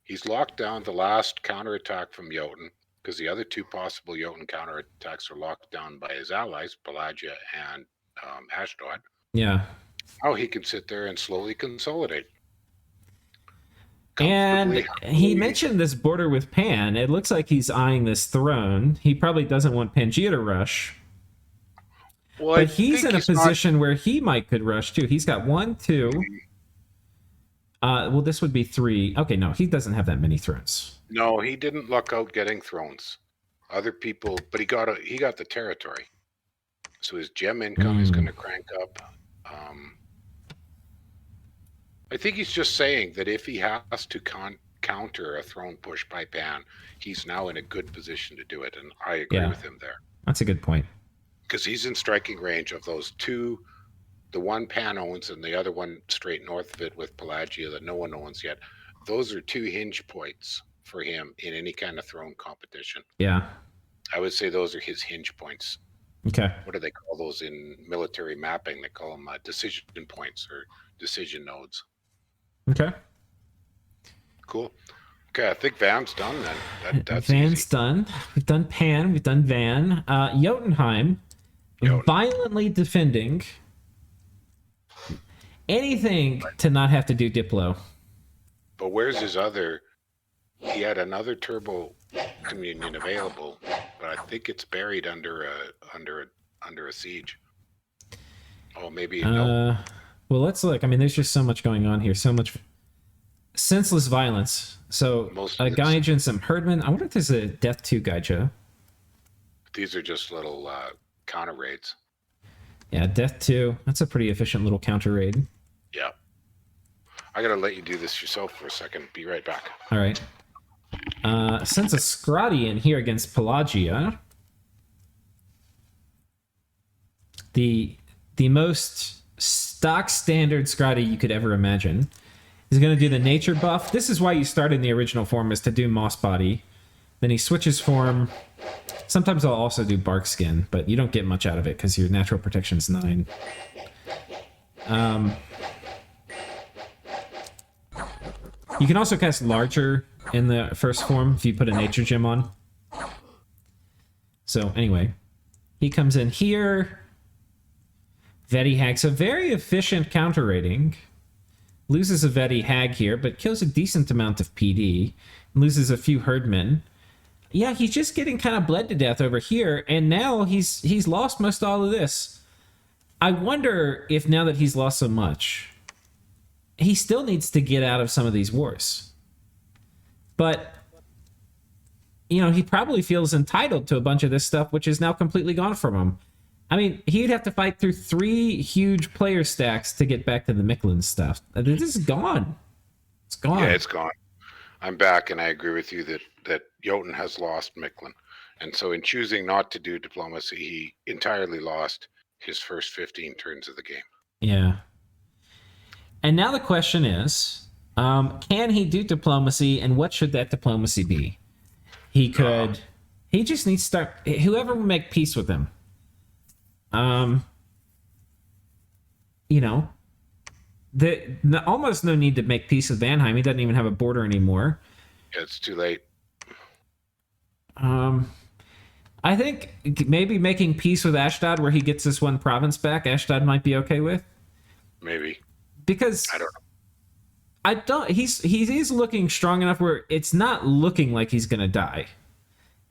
He's locked down the last counterattack from Jotun, because the other two possible Jotun counterattacks are locked down by his allies, Pelagia and Ashdod. Yeah. Now he can sit there and slowly consolidate. And he mentioned this border with Pan. It looks like he's eyeing this throne. He probably doesn't want Pangaea to rush. Well, but he's in a position where he could rush too. He's got 1, 2. Well, this would be 3. Okay, no, he doesn't have that many thrones. No, he didn't luck out getting thrones. Other people, but he got the territory. So his gem income is going to crank up. I think he's just saying that if he has to counter a throne push by Pan, he's now in a good position to do it, and I agree with him there. That's a good point. Because he's in striking range of those two, the one Pan owns and the other one straight north of it with Pelagia that no one owns yet. Those are 2 hinge points for him in any kind of throne competition. Yeah. I would say those are his hinge points. Okay. What do they call those in military mapping? They call them decision points or decision nodes. Okay. Cool. Okay, I think Van's done then. That's Van's easy. done. We've done Pan. We've done Van. Jotunheim. Violently defending. Anything to not have to do Diplo. But where's his other? He had another Turbo Communion available, but I think it's buried under a siege. Oh, maybe no. Well, let's look. I mean, there's just so much going on here. So much senseless violence. So, a Gaija and some Herdmen. I wonder if there's a Death 2 Gaija. These are just little counter raids. Yeah, Death 2. That's a pretty efficient little counter raid. Yeah. I gotta let you do this yourself for a second. Be right back. All right. Sends a Scrotty in here against Pelagia. the most stock standard Scotty you could ever imagine. He's going to do the nature buff. This is why you start in the original form, is to do Moss Body. Then he switches form. Sometimes I'll also do Bark Skin, but you don't get much out of it because your natural protection's 9. You can also cast Larger in the first form if you put a Nature Gem on. So anyway, he comes in here. Veti Hag, so very efficient counter rating. Loses a Veti Hag here, but kills a decent amount of PD. Loses a few Herdmen. Yeah, he's just getting kind of bled to death over here, and now he's lost most all of this. I wonder if now that he's lost so much, he still needs to get out of some of these wars. But, you know, he probably feels entitled to a bunch of this stuff, which is now completely gone from him. I mean, he'd have to fight through 3 huge player stacks to get back to the Mictlan stuff. This is gone. It's gone. Yeah, it's gone. I'm back, and I agree with you that Jotun has lost Mictlan. And so in choosing not to do diplomacy, he entirely lost his first 15 turns of the game. Yeah. And now the question is, can he do diplomacy, and what should that diplomacy be? He could... he just needs to start... Whoever will make peace with him. You know, almost no need to make peace with Vanheim. He doesn't even have a border anymore. Yeah, it's too late. I think maybe making peace with Ashdod, where he gets this one province back, Ashdod might be okay with. Maybe. Because I don't know. He's looking strong enough where it's not looking like he's gonna die.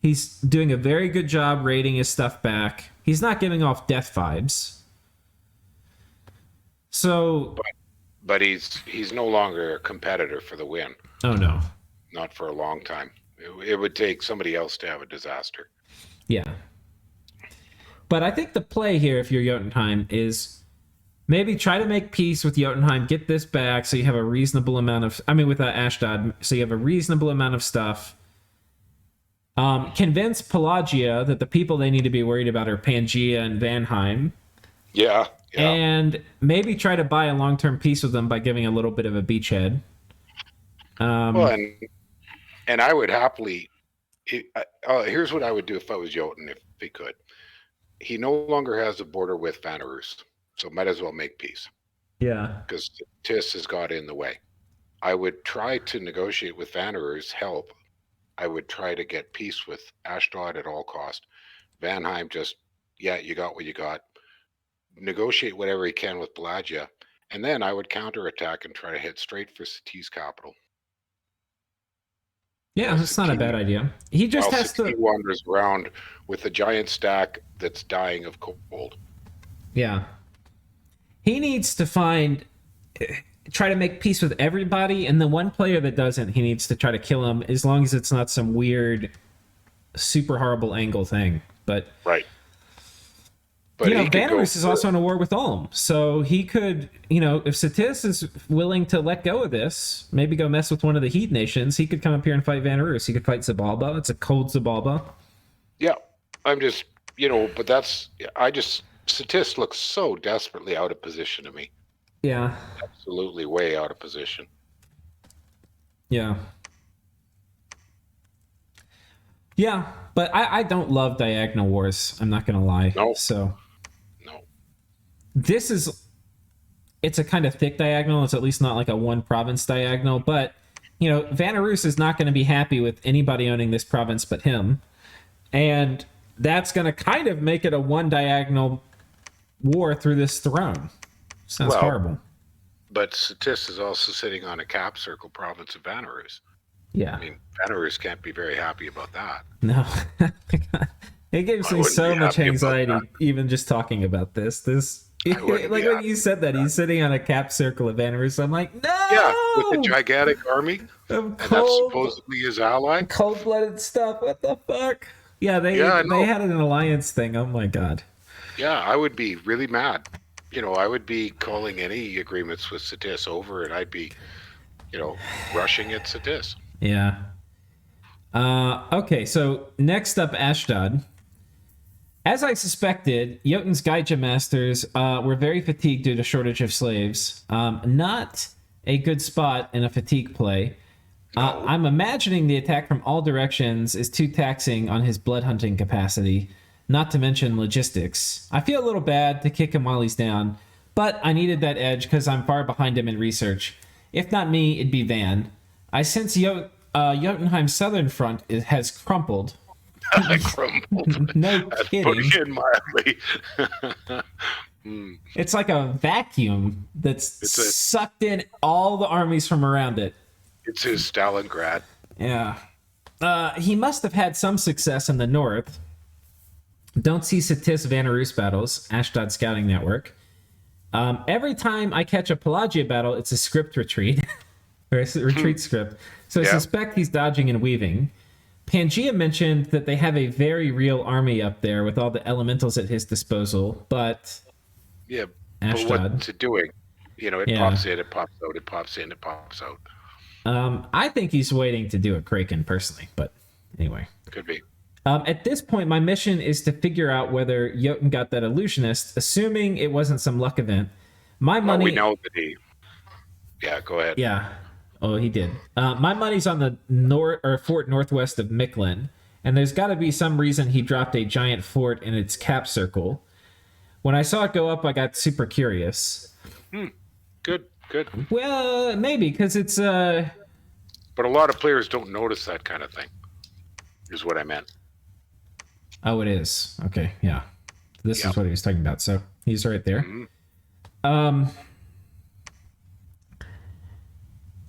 He's doing a very good job raiding his stuff back. He's not giving off death vibes. So, but he's no longer a competitor for the win. Oh no, not for a long time. It would take somebody else to have a disaster. Yeah, but I think the play here, if you're Jotunheim, is maybe try to make peace with Jotunheim, get this back, so you have a reasonable amount of. I mean, with Ashdod, so you have a reasonable amount of stuff. Convince Pelagia that the people they need to be worried about are Pangaea and Vanheim. Yeah. And maybe try to buy a long-term peace with them by giving a little bit of a beachhead. Well, and I would happily... here's what I would do if I was Jotun, if he could. He no longer has a border with Vanarus, so might as well make peace. Yeah. Because Tis has got in the way. I would try to negotiate with Vanarus, help. I would try to get peace with Ashdod at all cost. Vanheim just, you got what you got. Negotiate whatever he can with Pelagia, and then I would counterattack and try to hit straight for Sati's capital. Yeah, that's not a bad idea. He just has to... He wanders around with a giant stack that's dying of cold. Yeah. He needs to try to make peace with everybody, and the one player that doesn't, he needs to try to kill him, as long as it's not some weird, super horrible angle thing. But right. But you know, Vanarus is also in a war with Ulm, so he could, you know, if Satis is willing to let go of this, maybe go mess with one of the Heat nations, he could come up here and fight Vanarus. He could fight Xibalba. It's a cold Xibalba. Yeah, I'm just, but Satis looks so desperately out of position to me. Yeah. Absolutely way out of position. Yeah. Yeah, but I don't love diagonal wars. I'm not going to lie. No. So. No. It's a kind of thick diagonal. It's at least not like a one province diagonal. But, Vanarus is not going to be happy with anybody owning this province but him. And that's going to kind of make it a one diagonal war through this throne. Sounds horrible. But Satis is also sitting on a cap circle province of Vanarus. Yeah. I mean, Vanarus can't be very happy about that. No. It gives me so much anxiety even just talking about this. Like when you said that, he's sitting on a cap circle of Vanarus. I'm like, no! Yeah, with a gigantic army. And that's supposedly his ally. Cold-blooded stuff. What the fuck? Yeah, they had an alliance thing. Oh my god. Yeah, I would be really mad. I would be calling any agreements with Satis over, and I'd be, rushing at Satis. Yeah. Okay, so next up, Ashdod. As I suspected, Jotun's Gaija masters were very fatigued due to shortage of slaves. Not a good spot in a fatigue play. I'm imagining the attack from all directions is too taxing on his blood hunting capacity, not to mention logistics. I feel a little bad to kick him while he's down, but I needed that edge because I'm far behind him in research. If not me, it'd be Van. I sense Jotunheim's southern front has crumpled. Crumpled. No kidding. Putting it mildly. It's like a vacuum that's sucked in all the armies from around it. It's his Stalingrad. Yeah. He must have had some success in the north. Don't see Satis Vanarus battles, Ashdod scouting network. Every time I catch a Pelagia battle, it's a script retreat. Or a retreat script. So I suspect he's dodging and weaving. Pangaea mentioned that they have a very real army up there with all the elementals at his disposal, but... Yeah, Ashdod. but what's it doing? You know, it pops in, it pops out, it pops in, it pops out. I think he's waiting to do a Kraken personally, but anyway. Could be. At this point, my mission is to figure out whether Jotun got that illusionist, assuming it wasn't some luck event. My money... we know that he... Yeah, go ahead. Yeah. Oh, he did. My money's on the fort northwest of Mictlan, and there's got to be some reason he dropped a giant fort in its cap circle. When I saw it go up, I got super curious. Good. Well, maybe, because it's... But a lot of players don't notice that kind of thing, is what I meant. Oh, it is. Okay, yeah. This is what he was talking about, so he's right there.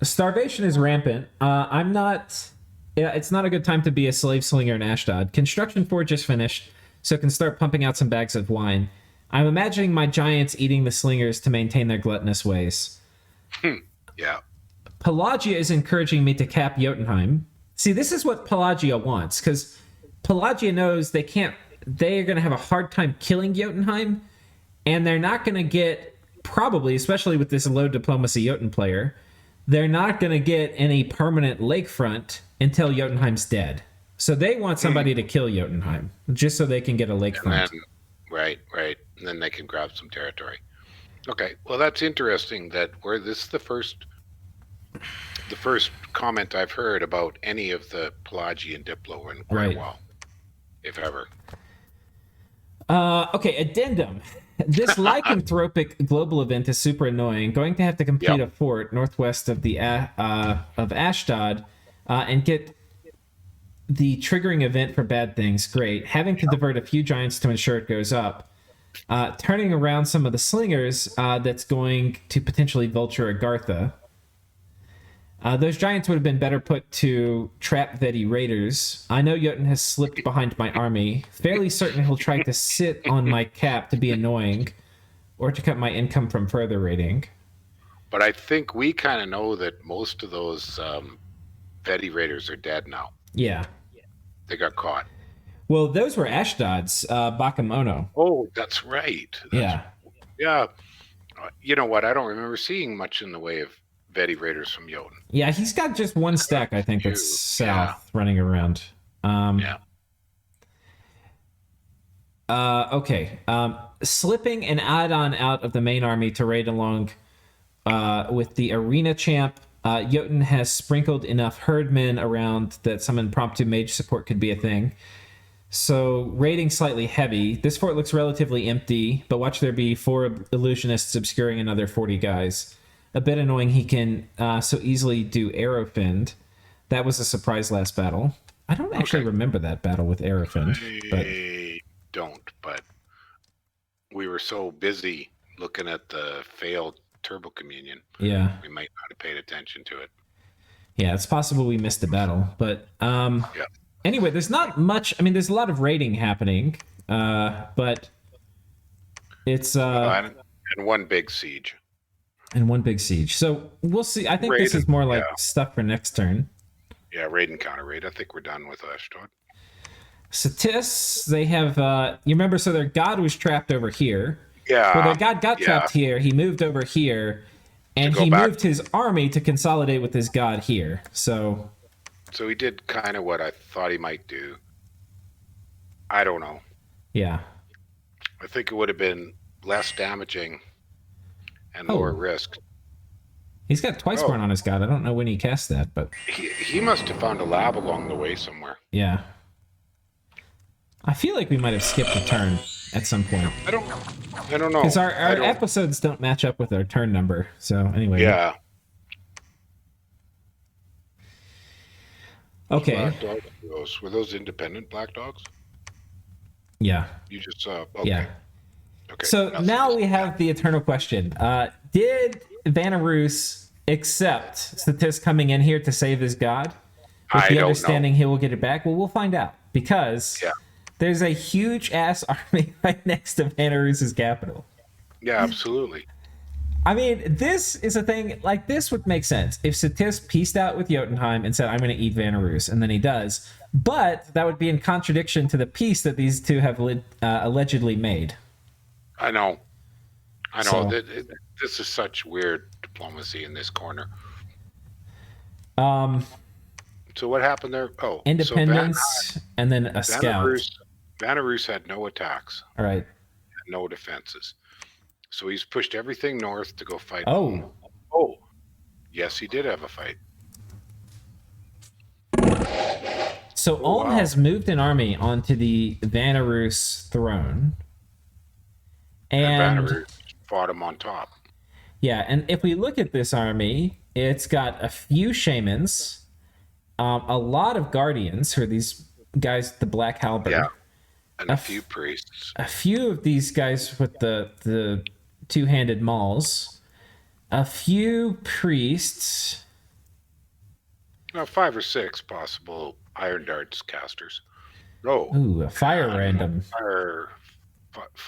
Starvation is rampant. I'm not... Yeah, it's not a good time to be a slave slinger in Ashdod. Construction Forge is finished, so can start pumping out some bags of wine. I'm imagining my giants eating the slingers to maintain their gluttonous ways. Yeah. Pelagia is encouraging me to cap Jotunheim. See, this is what Pelagia wants, because Pelagia knows they are going to have a hard time killing Jotunheim, and they're not going to get, probably, especially with this low diplomacy Jotun player, they're not going to get any permanent lakefront until Jotunheim's dead. So they want somebody to kill Jotunheim, just so they can get a lakefront. Right. And then they can grab some territory. Okay, well, that's interesting that this is the first comment I've heard about any of the Pelagian Diplo in quite a while, if ever. Okay, addendum. This lycanthropic global event is super annoying. Going to have to complete a fort northwest of the of Ashdod and get the triggering event for bad things. Great. Having to divert a few giants to ensure it goes up. Turning around some of the slingers that's going to potentially vulture Agartha. Those giants would have been better put to trap Vedi raiders. I know Jotun has slipped behind my army. Fairly certain he'll try to sit on my cap to be annoying or to cut my income from further raiding. But I think we kind of know that most of those Vedi raiders are dead now. Yeah. They got caught. Well, those were Ashdod's, Bakemono. Oh, that's right. Yeah. You know what? I don't remember seeing much in the way of Vedi raiders from Jotun. Yeah, he's got just one stack, I think, that's south running around. Okay. Slipping an add-on out of the main army to raid along with the arena champ. Jotun has sprinkled enough herdmen around that some impromptu mage support could be a thing. So, raiding slightly heavy. This fort looks relatively empty, but watch there be 4 illusionists obscuring another 40 guys. A bit annoying he can so easily do Arrowfind. That was a surprise last battle. I don't actually remember that battle with Arrowfind. I don't, but we were so busy looking at the failed Turbo Communion. Yeah. We might not have paid attention to it. Yeah, it's possible we missed the battle. But anyway, there's not much. I mean, there's a lot of raiding happening, but it's... and one big siege. And one big siege. So we'll see. I think this is more like stuff for next turn. Yeah, raid and counter raid. I think we're done with Ashdod. Satis, they have... you remember, so their god was trapped over here. Yeah. Well, their god got trapped here. He moved over here. And he moved his army to consolidate with his god here. So he did kind of what I thought he might do. I don't know. Yeah. I think it would have been less damaging and lower risk. He's got Twiceborn on his god. I don't know when he cast that, but he must have found a lab along the way somewhere. Yeah. I feel like we might have skipped a turn at some point. I don't know. Because our episodes don't match up with our turn number. So anyway. Yeah. Okay. Black dogs, were those independent black dogs? Yeah. You just saw. Okay. Yeah. Okay. So now we have the eternal question. Did Vanarus accept Statis coming in here to save his god? With the understanding he will get it back? Well, we'll find out. Because there's a huge ass army right next to Vanarus's capital. Yeah, absolutely. I mean, this is a thing, like, this would make sense if Statis pieced out with Jotunheim and said, I'm going to eat Vanarus, and then he does. But that would be in contradiction to the peace that these two have allegedly made. I know. So, this is such weird diplomacy in this corner. So what happened there? Oh, independence and then a scout. Vanarus had no attacks. All right. No defenses. So he's pushed everything north to go fight. Oh. Oh. Yes, he did have a fight. So Ulm has moved an army onto the Vanarus throne. And Vanarus fought him on top. Yeah, and if we look at this army, it's got a few shamans, a lot of guardians, who are these guys with the black halberd. Yeah, and a few priests. A few of these guys with the two-handed mauls. A few priests. 5 or 6 possible Iron Darts casters. Oh. Ooh, a fire random.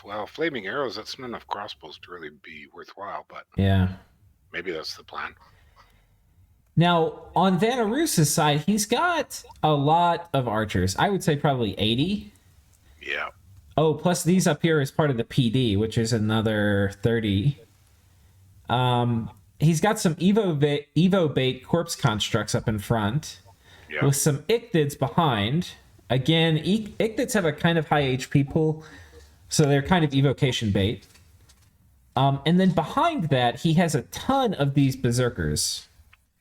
Well, flaming arrows, that's not enough crossbows to really be worthwhile, but yeah, maybe that's the plan. Now, on Vanarus's side, he's got a lot of archers. I would say probably 80. Yeah. Oh, plus these up here is part of the PD, which is another 30. He's got some Evo bait corpse constructs up in front, with some Ichthyids behind. Again, Ichthyids have a kind of high HP pool, so they're kind of evocation bait. And then behind that, he has a ton of these berserkers.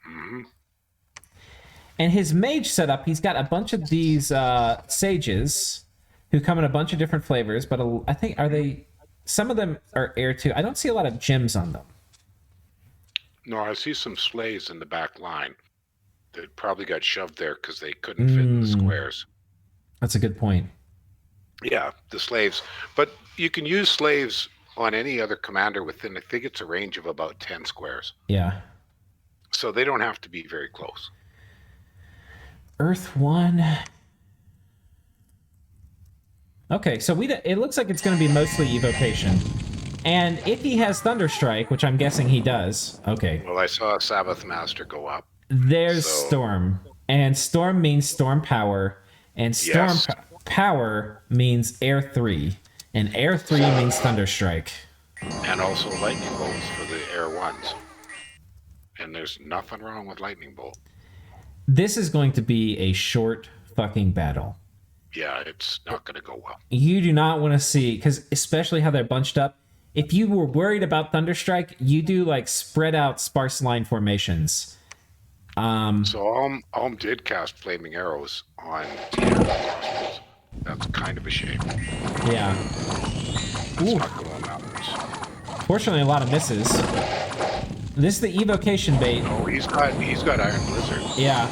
Mm-hmm. And his mage setup, he's got a bunch of these sages who come in a bunch of different flavors, but I think, some of them are air too. I don't see a lot of gems on them. No, I see some slaves in the back line that probably got shoved there because they couldn't fit in the squares. That's a good point. Yeah, the slaves. But you can use slaves on any other commander within, I think it's a range of about 10 squares. Yeah. So they don't have to be very close. Earth 1. Okay, so it looks like it's going to be mostly evocation. And if he has Thunderstrike, which I'm guessing he does, okay. Well, I saw a Sabbath Master go up. There's Storm. And Storm means Storm Power. And Storm Power means Air 3. And Air 3 means Thunderstrike. And also Lightning Bolts for the Air 1s. And there's nothing wrong with Lightning Bolt. This is going to be a short fucking battle. Yeah, it's not going to go well. You do not want to see, because especially how they're bunched up, if you were worried about Thunderstrike, you do like spread out sparse line formations. So Alm did cast Flaming Arrows on crossbows. That's kind of a shame. Yeah. That's not going that much. Fortunately, a lot of misses. This is the evocation bait. Oh, he's got Iron Blizzard. Yeah.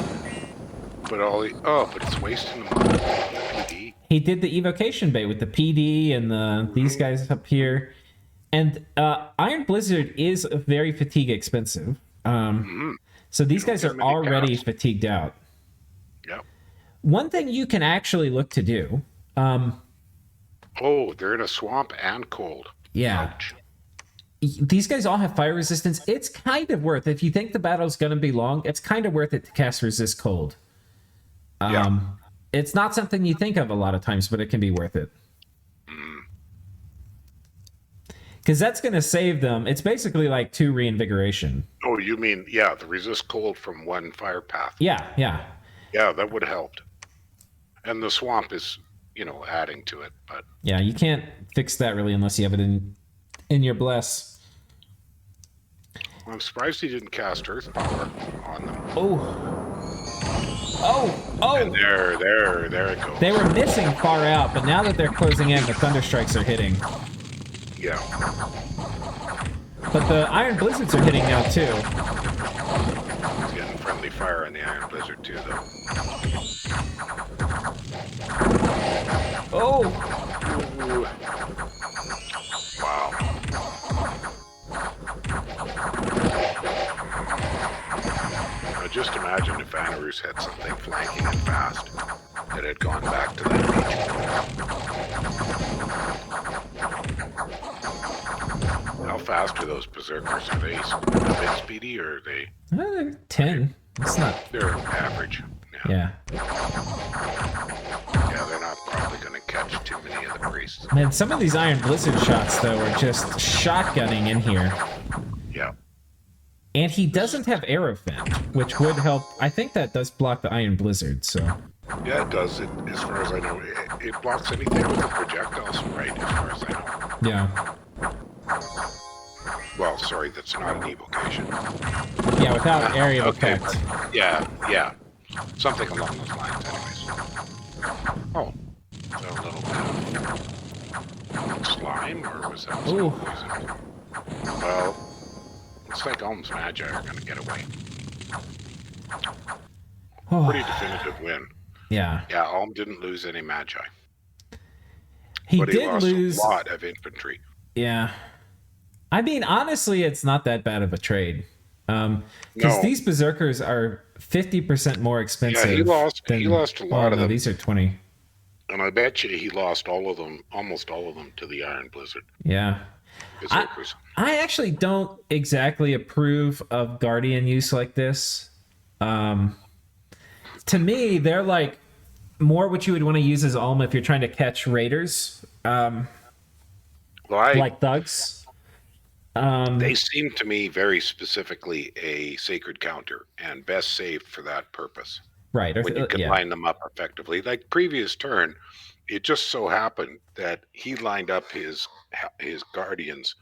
But it's wasting the money. PD. He did the evocation bait with the PD and these guys up here. And Iron Blizzard is very fatigue expensive. So these guys are already fatigued out. Yep. One thing you can actually look to do. They're in a swamp and cold. Yeah. Ouch. These guys all have fire resistance. It's kind of worth, if you think the battle's going to be long, it's kind of worth it to cast Resist Cold. It's not something you think of a lot of times, but it can be worth it. Because that's going to save them. It's basically like 2 reinvigoration. Oh, you mean, the Resist Cold from 1 fire path. Yeah. Yeah, that would have helped. And the swamp is adding to it. But yeah, you can't fix that really unless you have it in your bless. I'm surprised he didn't cast Earth Power on them. Oh! And there it goes. They were missing far out, but now that they're closing in, the thunder strikes are hitting. Yeah. But the Iron Blizzards are hitting now too. He's getting friendly fire on the Iron Blizzard too, though. Oh! Ooh. Wow. Now just imagine if Vanarus had something flanking it fast that had gone back to that beach. How fast are those berserkers? Are they a bit speedy or are they? 10. It's not. They're average. Yeah. Yeah, they're not probably going to catch too many of the priests. Man, some of these Iron Blizzard shots, though, are just shotgunning in here. Yeah. And he doesn't have Arrow Fend, which would help. I think that does block the Iron Blizzard, so. Yeah, it does. As far as I know, it blocks anything with the projectiles, right? As far as I know. Yeah. Well, sorry, that's not an evocation. Yeah, without area of Okay, effect. but yeah. Something along those lines, anyways. Oh, is that a little bit of slime, or was that Ooh. poison? Well, looks like Ulm's Magi are going to get away. Pretty definitive win. Yeah. Yeah, Ulm didn't lose any Magi. He But he did lost lose a lot of infantry. Yeah. I mean, honestly, it's not that bad of a trade. Because No. these berserkers are 50% more expensive. Yeah, he lost a lot of no, them. these are 20. And I bet you he lost almost all of them to the Iron Blizzard. Yeah. Berserkers. I actually don't exactly approve of Guardian use like this. To me, they're like more what you would want to use as Ulm if you're trying to catch raiders. Like thugs. They seem to me very specifically a sacred counter and best saved for that purpose. Right. When you can line them up effectively. Like previous turn, it just so happened that he lined up his guardians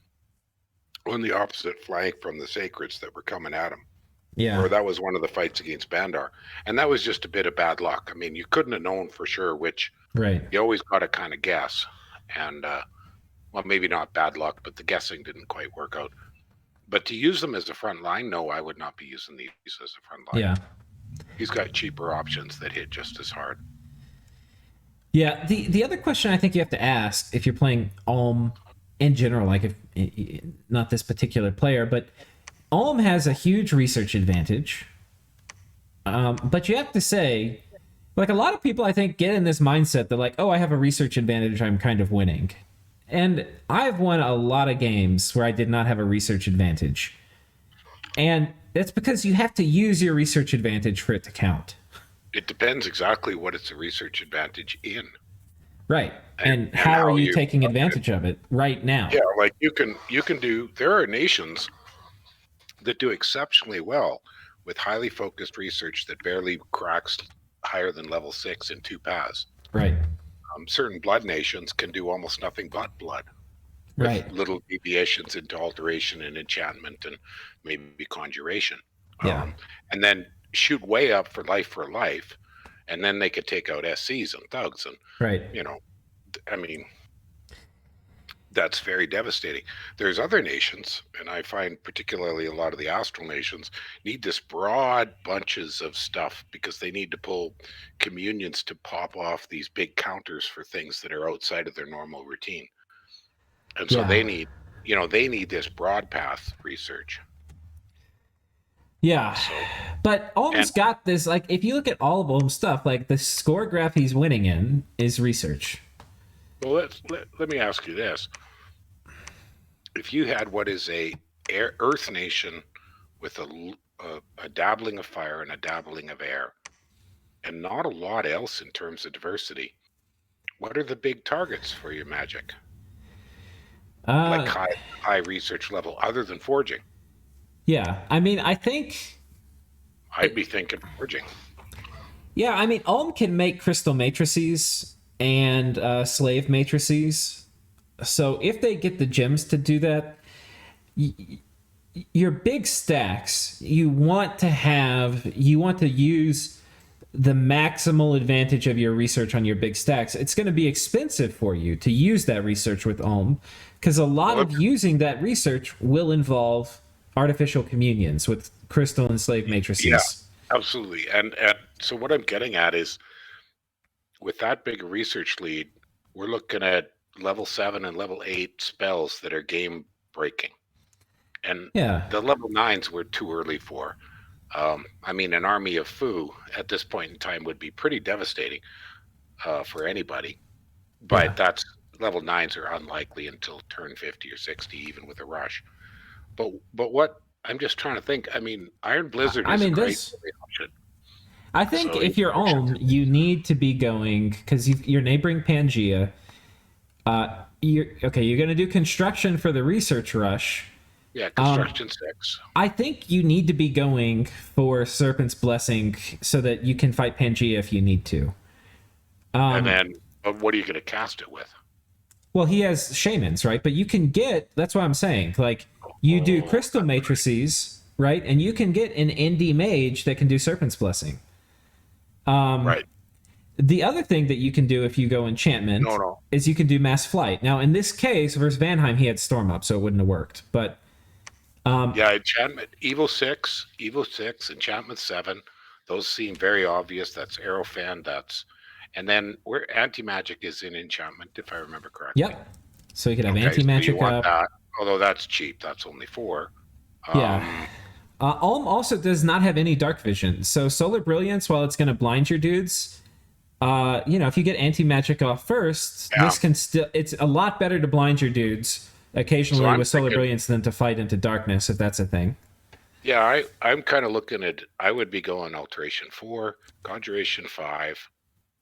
on the opposite flank from the sacreds that were coming at him. Yeah. Or that was one of the fights against Bandar. And that was just a bit of bad luck. I mean, you couldn't have known for sure which. Right. You always got to kind of guess. And, well, maybe not bad luck, but the guessing didn't quite work out. But to use them as a front line, no, I would not be using these as a front line. Yeah. He's got cheaper options that hit just as hard. Yeah. The other question I think you have to ask if you're playing Ulm in general, like if not this particular player, but Ulm has a huge research advantage. But you have to say, like a lot of people I think get in this mindset that like, oh, I have a research advantage, I'm kind of winning. And I've won a lot of games where I did not have a research advantage. And that's because you have to use your research advantage for it to count. It depends exactly what it's a research advantage in. Right. And how are you taking advantage of it right now? Yeah, like you can do, there are nations that do exceptionally well with highly focused research that barely cracks higher than level 6 in 2 paths. Right. Certain blood nations can do almost nothing but blood. Right. Little deviations into alteration and enchantment and maybe conjuration. Yeah. And then shoot way up for life. And then they could take out SCs and thugs. And, right. I mean, that's very devastating. There's other nations, and I find particularly a lot of the astral nations need this broad bunches of stuff because they need to pull communions to pop off these big counters for things that are outside of their normal routine. And so they need, they need this broad path research. Yeah. But Ulm's got this, like, if you look at all of Ulm's stuff, like the score graph he's winning in is research. Well, let me ask you this. If you had what is a earth nation with a dabbling of fire and a dabbling of air, and not a lot else in terms of diversity, what are the big targets for your magic? Like high research level, other than forging? Yeah, I mean, I think I'd be thinking forging. Yeah, I mean, Ulm can make crystal matrices and slave matrices. So if they get the gems to do that, your big stacks, you want to use the maximal advantage of your research on your big stacks. It's going to be expensive for you to use that research with Ulm, because a lot of using that research will involve artificial communions with crystal and slave matrices. Yeah, absolutely. And so what I'm getting at is, with that big research lead, we're looking at level 7 and level 8 spells that are game breaking. And the level 9s were too early for. I mean, an army of Fu at this point in time would be pretty devastating for anybody. But that's level 9s are unlikely until turn 50 or 60, even with a rush. But what I'm just trying to think. I mean, Iron Blizzard is a great option. I think if you're Ulm, you need to be going, because you're neighboring Pangaea. You're going to do construction for the research rush. Yeah, construction 6. I think you need to be going for Serpent's Blessing so that you can fight Pangaea if you need to. And then, what are you going to cast it with? Well, he has shamans, right? But you can get, that's what I'm saying. Like, you do crystal matrices, right? And you can get an indie mage that can do Serpent's Blessing. Right. The other thing that you can do if you go enchantment is you can do mass flight. Now, in this case, versus Vanheim, he had storm up, so it wouldn't have worked. But enchantment, Evil 6, enchantment 7. Those seem very obvious. That's Aerofan. And then where anti-magic is in enchantment, if I remember correctly. Yep. So you could have anti-magic up. That, although that's cheap. That's only 4. Ulm also does not have any dark vision. So Solar Brilliance, while it's going to blind your dudes, if you get anti-magic off first, this can still, it's a lot better to blind your dudes occasionally with Solar Brilliance than to fight into darkness, if that's a thing. Yeah, I'm kind of looking at, I would be going Alteration 4, Conjuration 5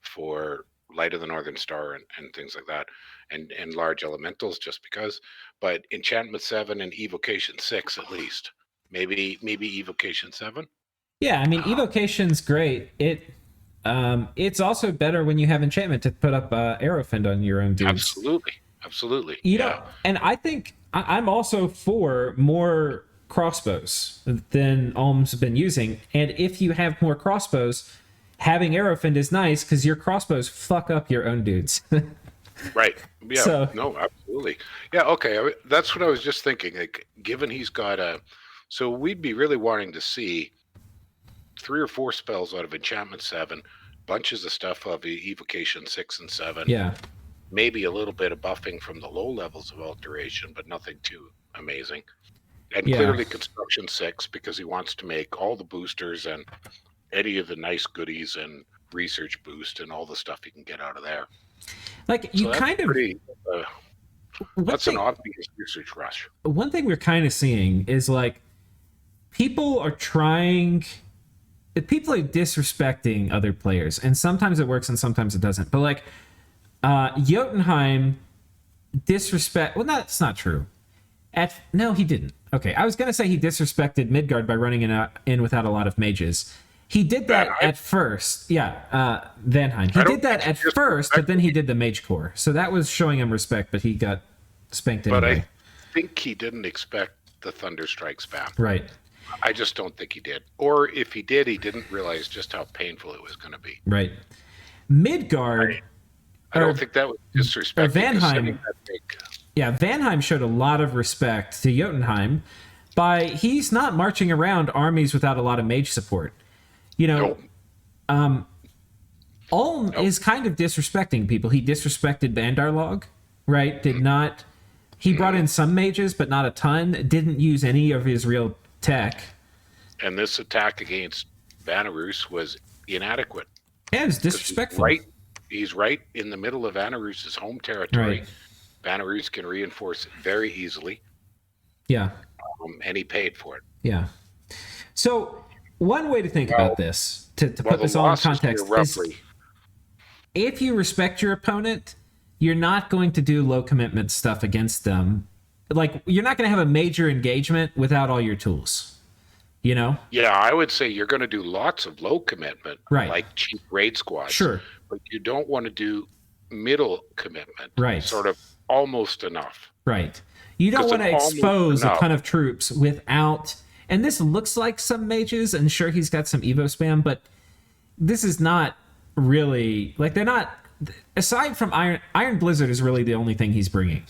for Light of the Northern Star and things like that, and large elementals just because, but Enchantment 7 and Evocation 6 at least. Maybe Evocation 7? Yeah, I mean, Evocation's great. It's also better when you have enchantment to put up Aerofend on your own dudes. Absolutely. You know, and I think I'm also for more crossbows than Ulm's been using. And if you have more crossbows, having Aerofend is nice because your crossbows fuck up your own dudes. Right. Yeah. No, absolutely. Yeah. Okay. That's what I was just thinking. Like, given he's got so we'd be really wanting to see 3 or 4 spells out of Enchantment 7, bunches of stuff of Evocation 6 and 7. Yeah. Maybe a little bit of buffing from the low levels of Alteration, but nothing too amazing. And clearly Construction 6, because he wants to make all the boosters and any of the nice goodies and research boost and all the stuff he can get out of there. Like, you kind of... that's an obvious research rush. One thing we're kind of seeing is, like, people are disrespecting other players, and sometimes it works and sometimes it doesn't. But, like, Jotunheim well, that's not true. No, he didn't. Okay, I was going to say he disrespected Midgard by running in without a lot of mages. He did that at first. Yeah, Vanheim. He did that at first, but then he did the Mage Core. So that was showing him respect, but he got spanked anyway. But I think he didn't expect the Thunderstrike spam. Right. I just don't think he did. Or if he did, he didn't realize just how painful it was going to be. Right. Midgard... I don't think that was disrespect. Vanheim. Yeah, Vanheim showed a lot of respect to Jotunheim by he's not marching around armies without a lot of mage support. You know, Ulm is kind of disrespecting people. He disrespected Bandar Log, right? He brought in some mages, but not a ton. Didn't use any of his real tech. And this attack against Vanarus was inadequate. Yeah, it was disrespectful. He's right in the middle of Vanarus's home territory. Right. Vanarus can reinforce very easily. Yeah. And he paid for it. Yeah. So one way to think about this, to put this all in context, is if you respect your opponent, you're not going to do low commitment stuff against them. Like, you're not going to have a major engagement without all your tools. You know? Yeah, I would say you're going to do lots of low commitment, like cheap raid squads. Sure. But you don't want to do middle commitment. Right. Sort of almost enough. Right. You don't want to expose a ton of troops without... And this looks like some mages, and sure, he's got some Evo spam, but this is not really... Like, they're not... Aside from Iron Blizzard is really the only thing he's bringing.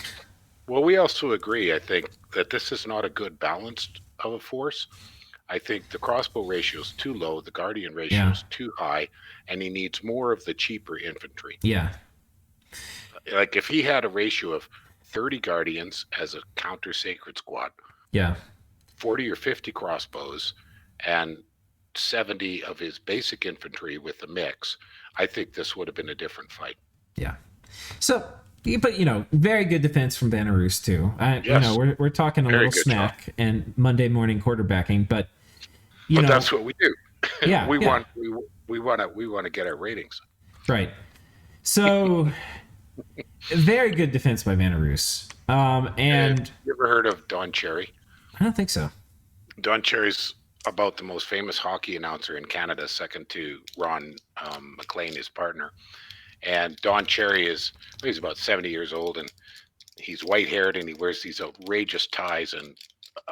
Well, we also agree, I think, that this is not a good balance of a force. I think the crossbow ratio is too low, the guardian ratio is too high, and he needs more of the cheaper infantry. Yeah. Like, if he had a ratio of 30 guardians as a counter sacred squad, 40 or 50 crossbows, and 70 of his basic infantry with the mix, I think this would have been a different fight. Yeah. So, but very good defense from Vanarus too. We're talking a little smack and Monday morning quarterbacking, but that's what we do. Yeah, we want to get our ratings right. So, very good defense by Vanarus. And you ever heard of Don Cherry? I don't think so. Don Cherry's about the most famous hockey announcer in Canada, second to Ron McLean, his partner. And Don Cherry he's about 70 years old, and he's white-haired, and he wears these outrageous ties and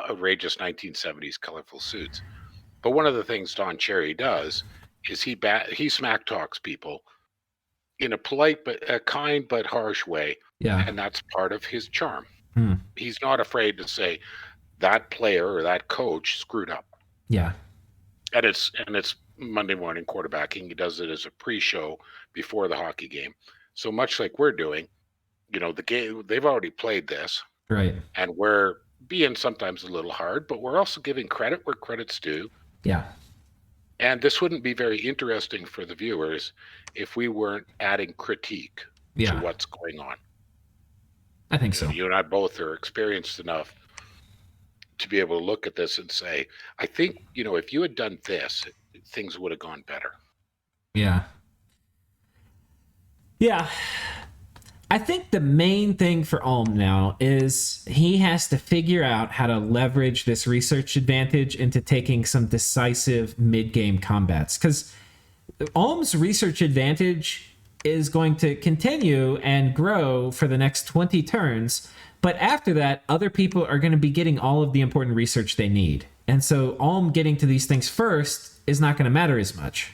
outrageous 1970s colorful suits. But one of the things Don Cherry does is he smack talks people in a polite but a kind but harsh way. Yeah. And that's part of his charm. He's not afraid to say that player or that coach screwed up. Yeah. And it's Monday morning quarterbacking. He does it as a pre-show before the hockey game. So much like we're doing, the game, they've already played this. Right. And we're being sometimes a little hard, but we're also giving credit where credit's due. Yeah. And this wouldn't be very interesting for the viewers if we weren't adding critique to what's going on. I think so. You and I both are experienced enough to be able to look at this and say, I think, if you had done this, things would have gone better. Yeah. Yeah. I think the main thing for Ulm now is he has to figure out how to leverage this research advantage into taking some decisive mid-game combats. Because Ulm's research advantage is going to continue and grow for the next 20 turns. But after that, other people are going to be getting all of the important research they need. And so Ulm getting to these things first is not going to matter as much.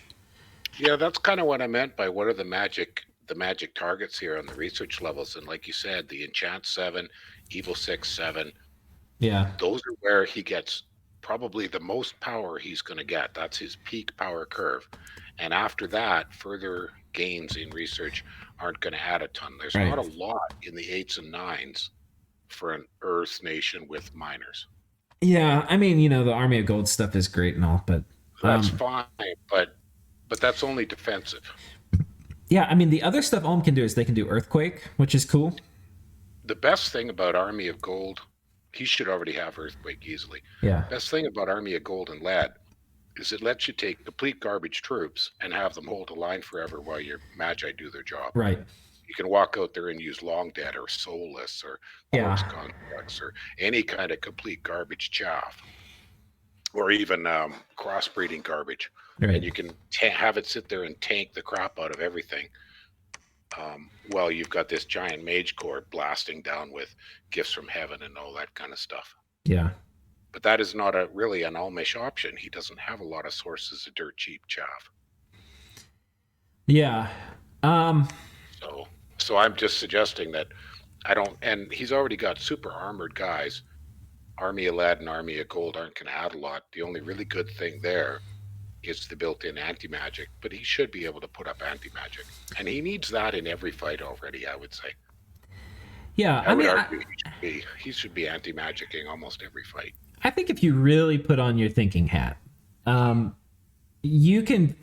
Yeah, that's kind of what I meant by what are the magic targets here on the research levels. And like you said, the Enchant 7, Evil 6, 7. Yeah. Those are where he gets probably the most power he's going to get. That's his peak power curve. And after that, further gains in research aren't going to add a ton. There's not a lot in the 8s and 9s for an Earth nation with miners. Yeah, I mean, the Army of Gold stuff is great and all, but that's fine, but that's only defensive. Yeah, I mean, the other stuff Ulm can do is they can do Earthquake, which is cool. The best thing about Army of Gold, he should already have Earthquake easily. Yeah. Best thing about Army of Gold and Lead is it lets you take complete garbage troops and have them hold a line forever while your Magi do their job. Right. You can walk out there and use Long Dead or Soulless or Corpse Constructs or any kind of complete garbage chaff, or even crossbreeding garbage. Right. And you can have it sit there and tank the crap out of everything. While you've got this giant mage core blasting down with gifts from heaven and all that kind of stuff. Yeah. But that is not really an Ulmish option. He doesn't have a lot of sources of dirt cheap chaff. Yeah. So I'm just suggesting that and he's already got super armored guys. Army of Lead and Army of Gold aren't going to add a lot. The only really good thing there is the built-in anti-magic, but he should be able to put up anti-magic. And he needs that in every fight already, I would say. Yeah, I would argue he should be anti-magicking almost every fight. I think if you really put on your thinking hat, you can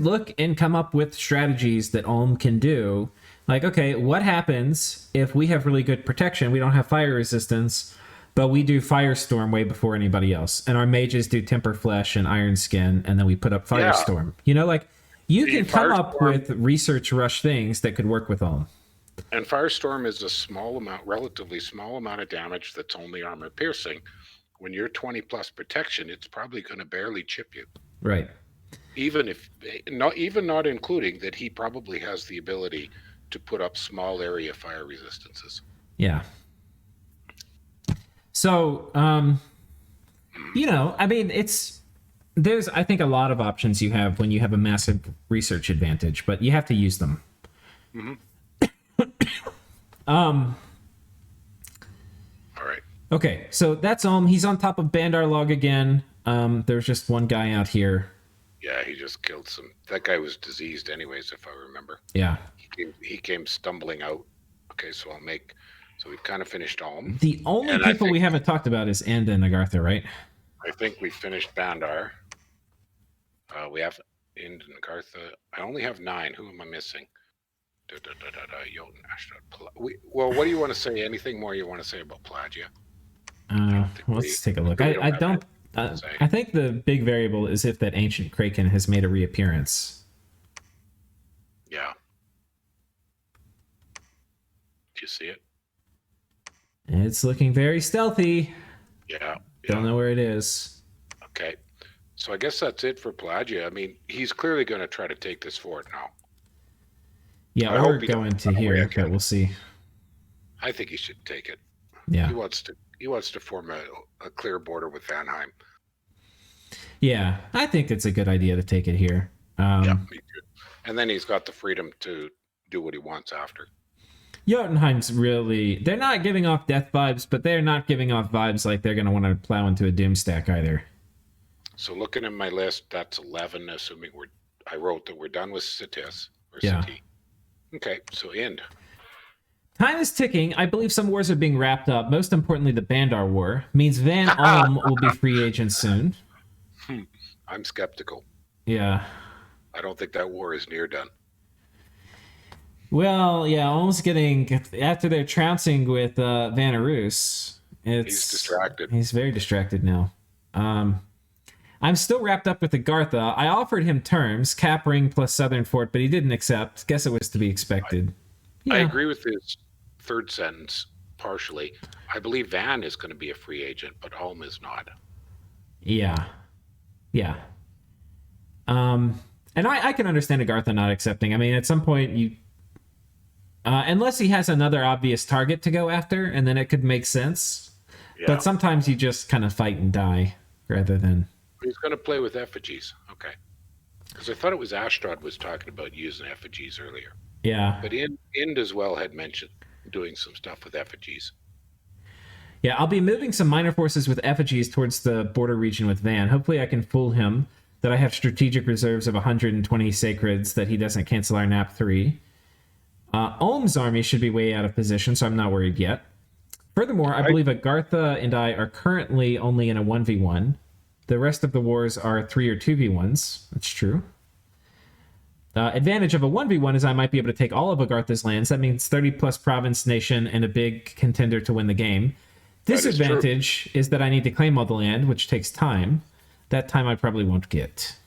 look and come up with strategies that Ulm can do. Like, okay, what happens if we have really good protection? We don't have fire resistance, but we do Firestorm way before anybody else. And our mages do Temper Flesh and Iron Skin, and then we put up Firestorm. Yeah. You can come up with research rush things that could work with Ulm. And Firestorm is a relatively small amount of damage that's only armor piercing. When you're 20 plus protection, it's probably going to barely chip you. Right. Even not including that he probably has the ability to put up small area fire resistances. Yeah. So, I mean, there's, I think, a lot of options you have when you have a massive research advantage, but you have to use them. All right. Okay, so that's he's on top of Bandar Log again. There's just one guy out here. Yeah, he just killed some. That guy was diseased anyways, if I remember. Yeah. He came stumbling out. Okay, so so we've kind of finished Ulm. The only people we haven't talked about is Enda and Agartha, right? I think we finished Bandar. We have Enda and Agartha. I only have 9. Who am I missing? Jotun, Ashdod. What do you want to say? Anything more you want to say about Pelagia? Let's take a look. I think the big variable is if that ancient Kraken has made a reappearance. Yeah. Do you see it? It's looking very stealthy. Yeah. Don't know where it is. Okay. So I guess that's it for Pelagia. I mean, he's clearly going to try to take this fort now. Yeah, we're going to here, but we'll see. I think he should take it. Yeah. He wants to form a clear border with Vanheim. Yeah, I think it's a good idea to take it here. Yeah, me too. And then he's got the freedom to do what he wants after. Jotunheim's they're not giving off death vibes, but they're not giving off vibes like they're going to want to plow into a doom stack either. So looking at my list, that's 11, assuming I wrote that we're done with Citis. City. Okay, so end. Time is ticking. I believe some wars are being wrapped up. Most importantly, the Bandar War means Van Ulm will be free agent soon. I'm skeptical. Yeah. I don't think that war is near done. Well, yeah, almost getting after they're trouncing with Vanarus. He's distracted. He's very distracted now. I'm still wrapped up with Agartha. I offered him terms, cap ring plus Southern Fort, but he didn't accept. Guess it was to be expected. I agree with his third sentence partially. I believe Van is going to be a free agent, but Ulm is not. Yeah. Yeah. And I can understand Agartha not accepting. I mean, at some point, unless he has another obvious target to go after, and then it could make sense. Yeah. But sometimes you just kind of fight and die rather than... He's going to play with effigies. Okay. Because I thought it was Ashdod was talking about using effigies earlier. Yeah. But Ind as well had mentioned doing some stuff with effigies. Yeah, I'll be moving some minor forces with effigies towards the border region with Van. Hopefully I can fool him that I have strategic reserves of 120 sacreds, that he doesn't cancel our NAP 3. Ulm's army should be way out of position, so I'm not worried yet. Furthermore, I believe Agartha and I are currently only in a 1v1. The rest of the wars are 3 or 2v1s. That's true. Advantage of a 1v1 is I might be able to take all of Agartha's lands. That means 30 plus province nation and a big contender to win the game. Disadvantage is that I need to claim all the land, which takes time. That time I probably won't get.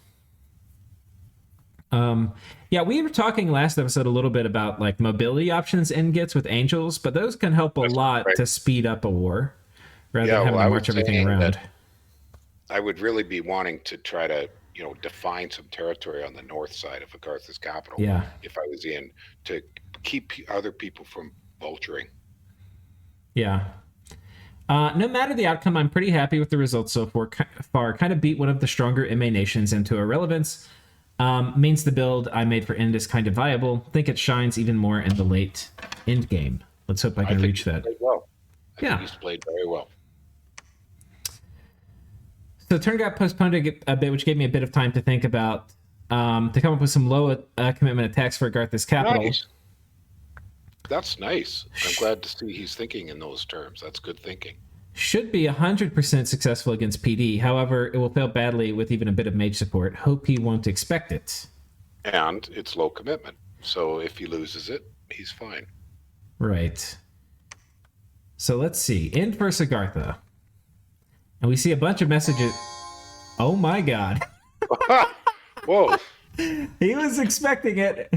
Yeah, we were talking last episode a little bit about like mobility options N gets with angels, but those can help a lot to speed up a war rather than having to march everything around. I would really be wanting to try to, define some territory on the north side of Agartha's capital. Yeah. If I was in, to keep other people from vulturing. Yeah. No matter the outcome, I'm pretty happy with the results so far. Kind of beat one of the stronger MA nations into irrelevance. Means the build I made for End is kind of viable. Think it shines even more in the late end game. Let's hope I can reach that. Well. I think he's played very well. So the turn got postponed a bit, which gave me a bit of time to think about, to come up with some low commitment attacks for Agartha's capital. Nice. That's nice. I'm glad to see he's thinking in those terms. That's good thinking. Should be 100% successful against PD. However, it will fail badly with even a bit of mage support. Hope he won't expect it. And it's low commitment. So if he loses it, he's fine. Right. So let's see. End for Agartha. And we see a bunch of messages. Oh my god. Whoa. He was expecting it.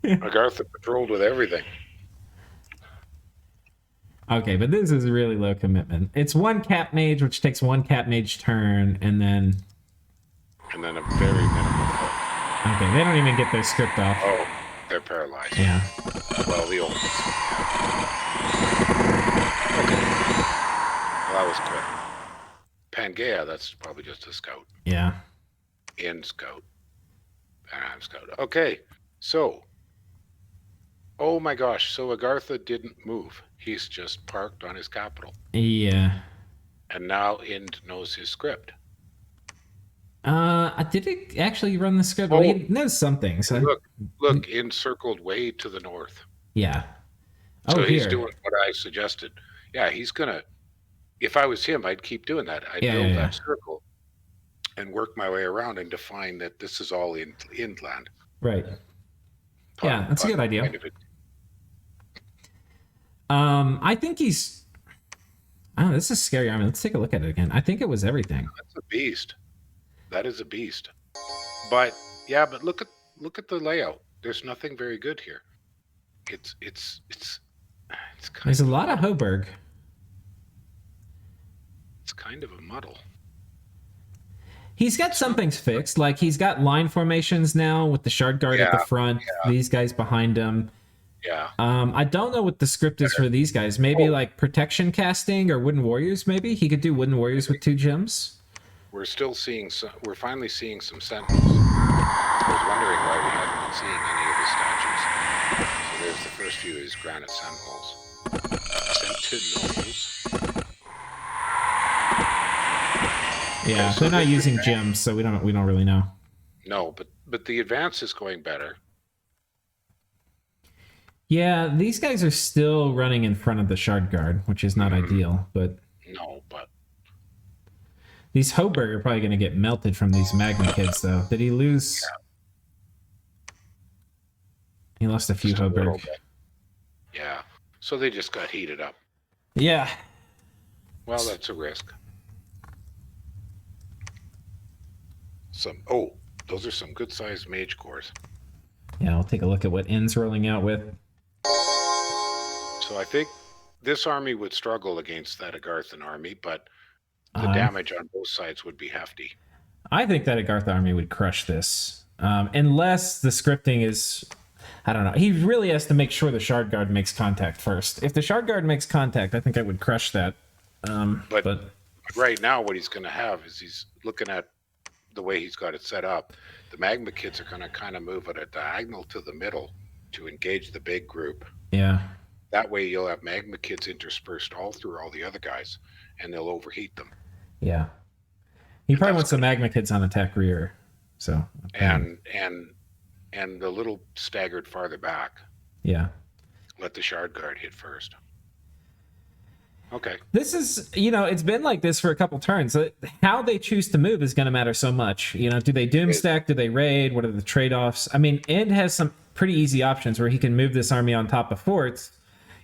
Agartha patrolled with everything. Okay, but this is really low commitment. It's one cap mage, which takes one cap mage turn, and then a very minimal Okay, they don't even get their script off. Oh, they're paralyzed. Yeah. Well, the old ones. Okay. Well, that was quick. Pangaea, that's probably just a scout. Yeah. In scout. Vanheim scout. Okay, so. Oh my gosh, so Agartha didn't move. He's just parked on his capital. Yeah. And now Ind knows his script. Did it actually run the script? Oh, well, he knows something. So look, Ind circled way to the north. Yeah. So he's doing what I suggested. Yeah, he's gonna. If I was him, I'd keep doing that. I'd build that circle and work my way around and define that this is all inland. Right. Yeah, that's a good idea. I think he's. Oh, this is scary. I mean, let's take a look at it again. I think it was everything. That's a beast. That is a beast. But yeah, but look at the layout. There's nothing very good here. It's kind There's a lot of Hoburg. It's kind of a muddle. He's got some things fixed. Like he's got line formations now with the shard guard at the front. Yeah. These guys behind him. Yeah. I don't know what the script is for these guys. Maybe like protection casting or wooden warriors. Maybe he could do wooden warriors with 2 gems. We're still seeing some. We're finally seeing some sentinels. I was wondering why we hadn't been seeing any of his statues. So there's the first few is granite sentinels. Yeah, okay, so they're not using gems, so we don't really know. No, but the advance is going better. Yeah, these guys are still running in front of the shard guard, which is not ideal, but no, but these Hoburg are probably going to get melted from these magma kids, though. Did he lose? Yeah. He lost a few Hoburg. Yeah, so they just got heated up. Yeah. Well, that's a risk. Those are some good-sized mage cores. Yeah, I'll take a look at what Ind's rolling out with. So I think this army would struggle against that Agarthan army, but the damage on both sides would be hefty. I think that Agartha army would crush this, unless the scripting is... I don't know. He really has to make sure the shard guard makes contact first. If the shard guard makes contact, I think I would crush that. But right now, what he's going to have is he's looking at the way he's got it set up. The magma kids are going to kind of move at a diagonal to the middle to engage the big group. Yeah. That way you'll have magma kids interspersed all through all the other guys, and they'll overheat them. Yeah. He probably wants the magma kids on attack rear. So and the little staggered farther back. Yeah. Let the shard guard hit first. Okay. This is, it's been like this for a couple turns. How they choose to move is going to matter so much. Do they doom stack? Do they raid? What are the trade-offs? I mean, Ed has some pretty easy options where he can move this army on top of forts.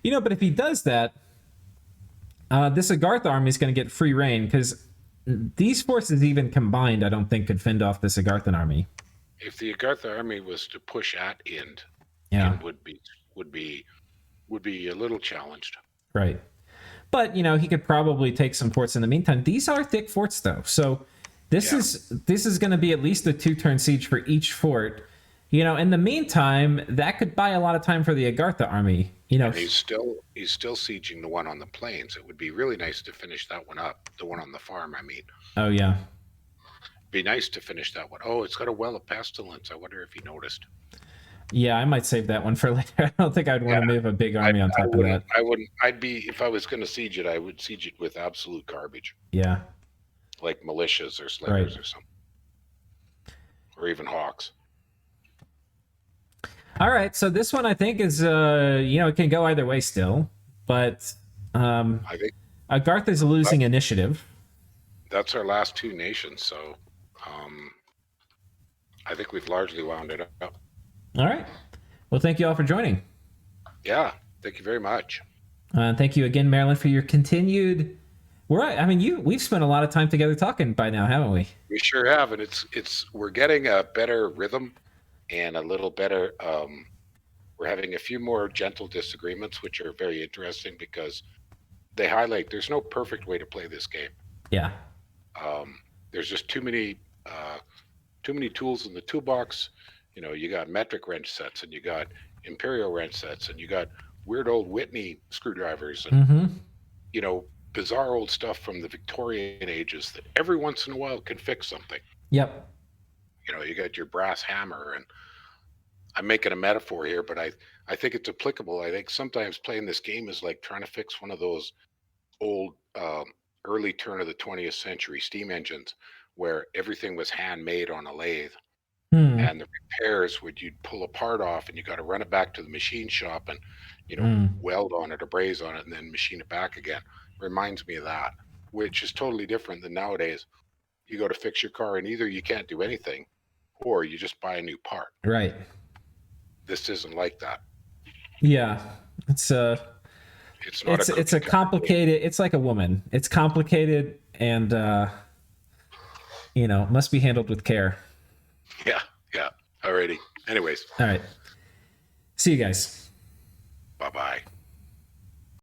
But if he does that, this Agartha army is going to get free reign because these forces even combined, I don't think, could fend off this Agarthan army. If the Agartha army was to push at Ind, Ind would be a little challenged. Right. But, he could probably take some forts in the meantime. These are thick forts, though. So this is going to be at least a 2-turn siege for each fort. In the meantime, that could buy a lot of time for the Agartha army. And he's still sieging the one on the plains. It would be really nice to finish that one up. The one on the farm, I mean. Oh, yeah. Be nice to finish that one. Oh, it's got a well of pestilence. I wonder if he noticed. Yeah, I might save that one for later. I don't think I'd want to move a big army on top of that. I wouldn't. If I was going to siege it, I would siege it with absolute garbage. Yeah. Like militias or slingers or something. Or even hawks. All right, so this one I think is, it can go either way still. But I think Agartha's losing initiative. That's our last 2 nations, so I think we've largely wound it up. All right. Well, thank you all for joining. Yeah, thank you very much. Thank you again, Marilyn, for your continued. We've spent a lot of time together talking by now, haven't we? We sure have, and we're getting a better rhythm and a little better. We're having a few more gentle disagreements, which are very interesting because they highlight there's no perfect way to play this game. Yeah. There's just too many too many tools in the toolbox. You know, you got metric wrench sets, and you got imperial wrench sets, and you got weird old Whitney screwdrivers, and you know, bizarre old stuff from the Victorian ages that every once in a while can fix something. Yep. You know, you got your brass hammer, and I'm making a metaphor here, but I think it's applicable. I think sometimes playing this game is like trying to fix one of those old early turn of the 20th century steam engines where everything was handmade on a lathe. And the repairs would you'd pull a part off and you got to run it back to the machine shop and, you know, weld on it or braze on it and then machine it back again. Reminds me of that, which is totally different than nowadays. You go to fix your car and either you can't do anything or you just buy a new part. Right. This isn't like that. Yeah. It's not it's a complicated, it's like a woman. It's complicated and you know, must be handled with care. Yeah. Alrighty. Anyways. All right. See you guys. Bye-bye.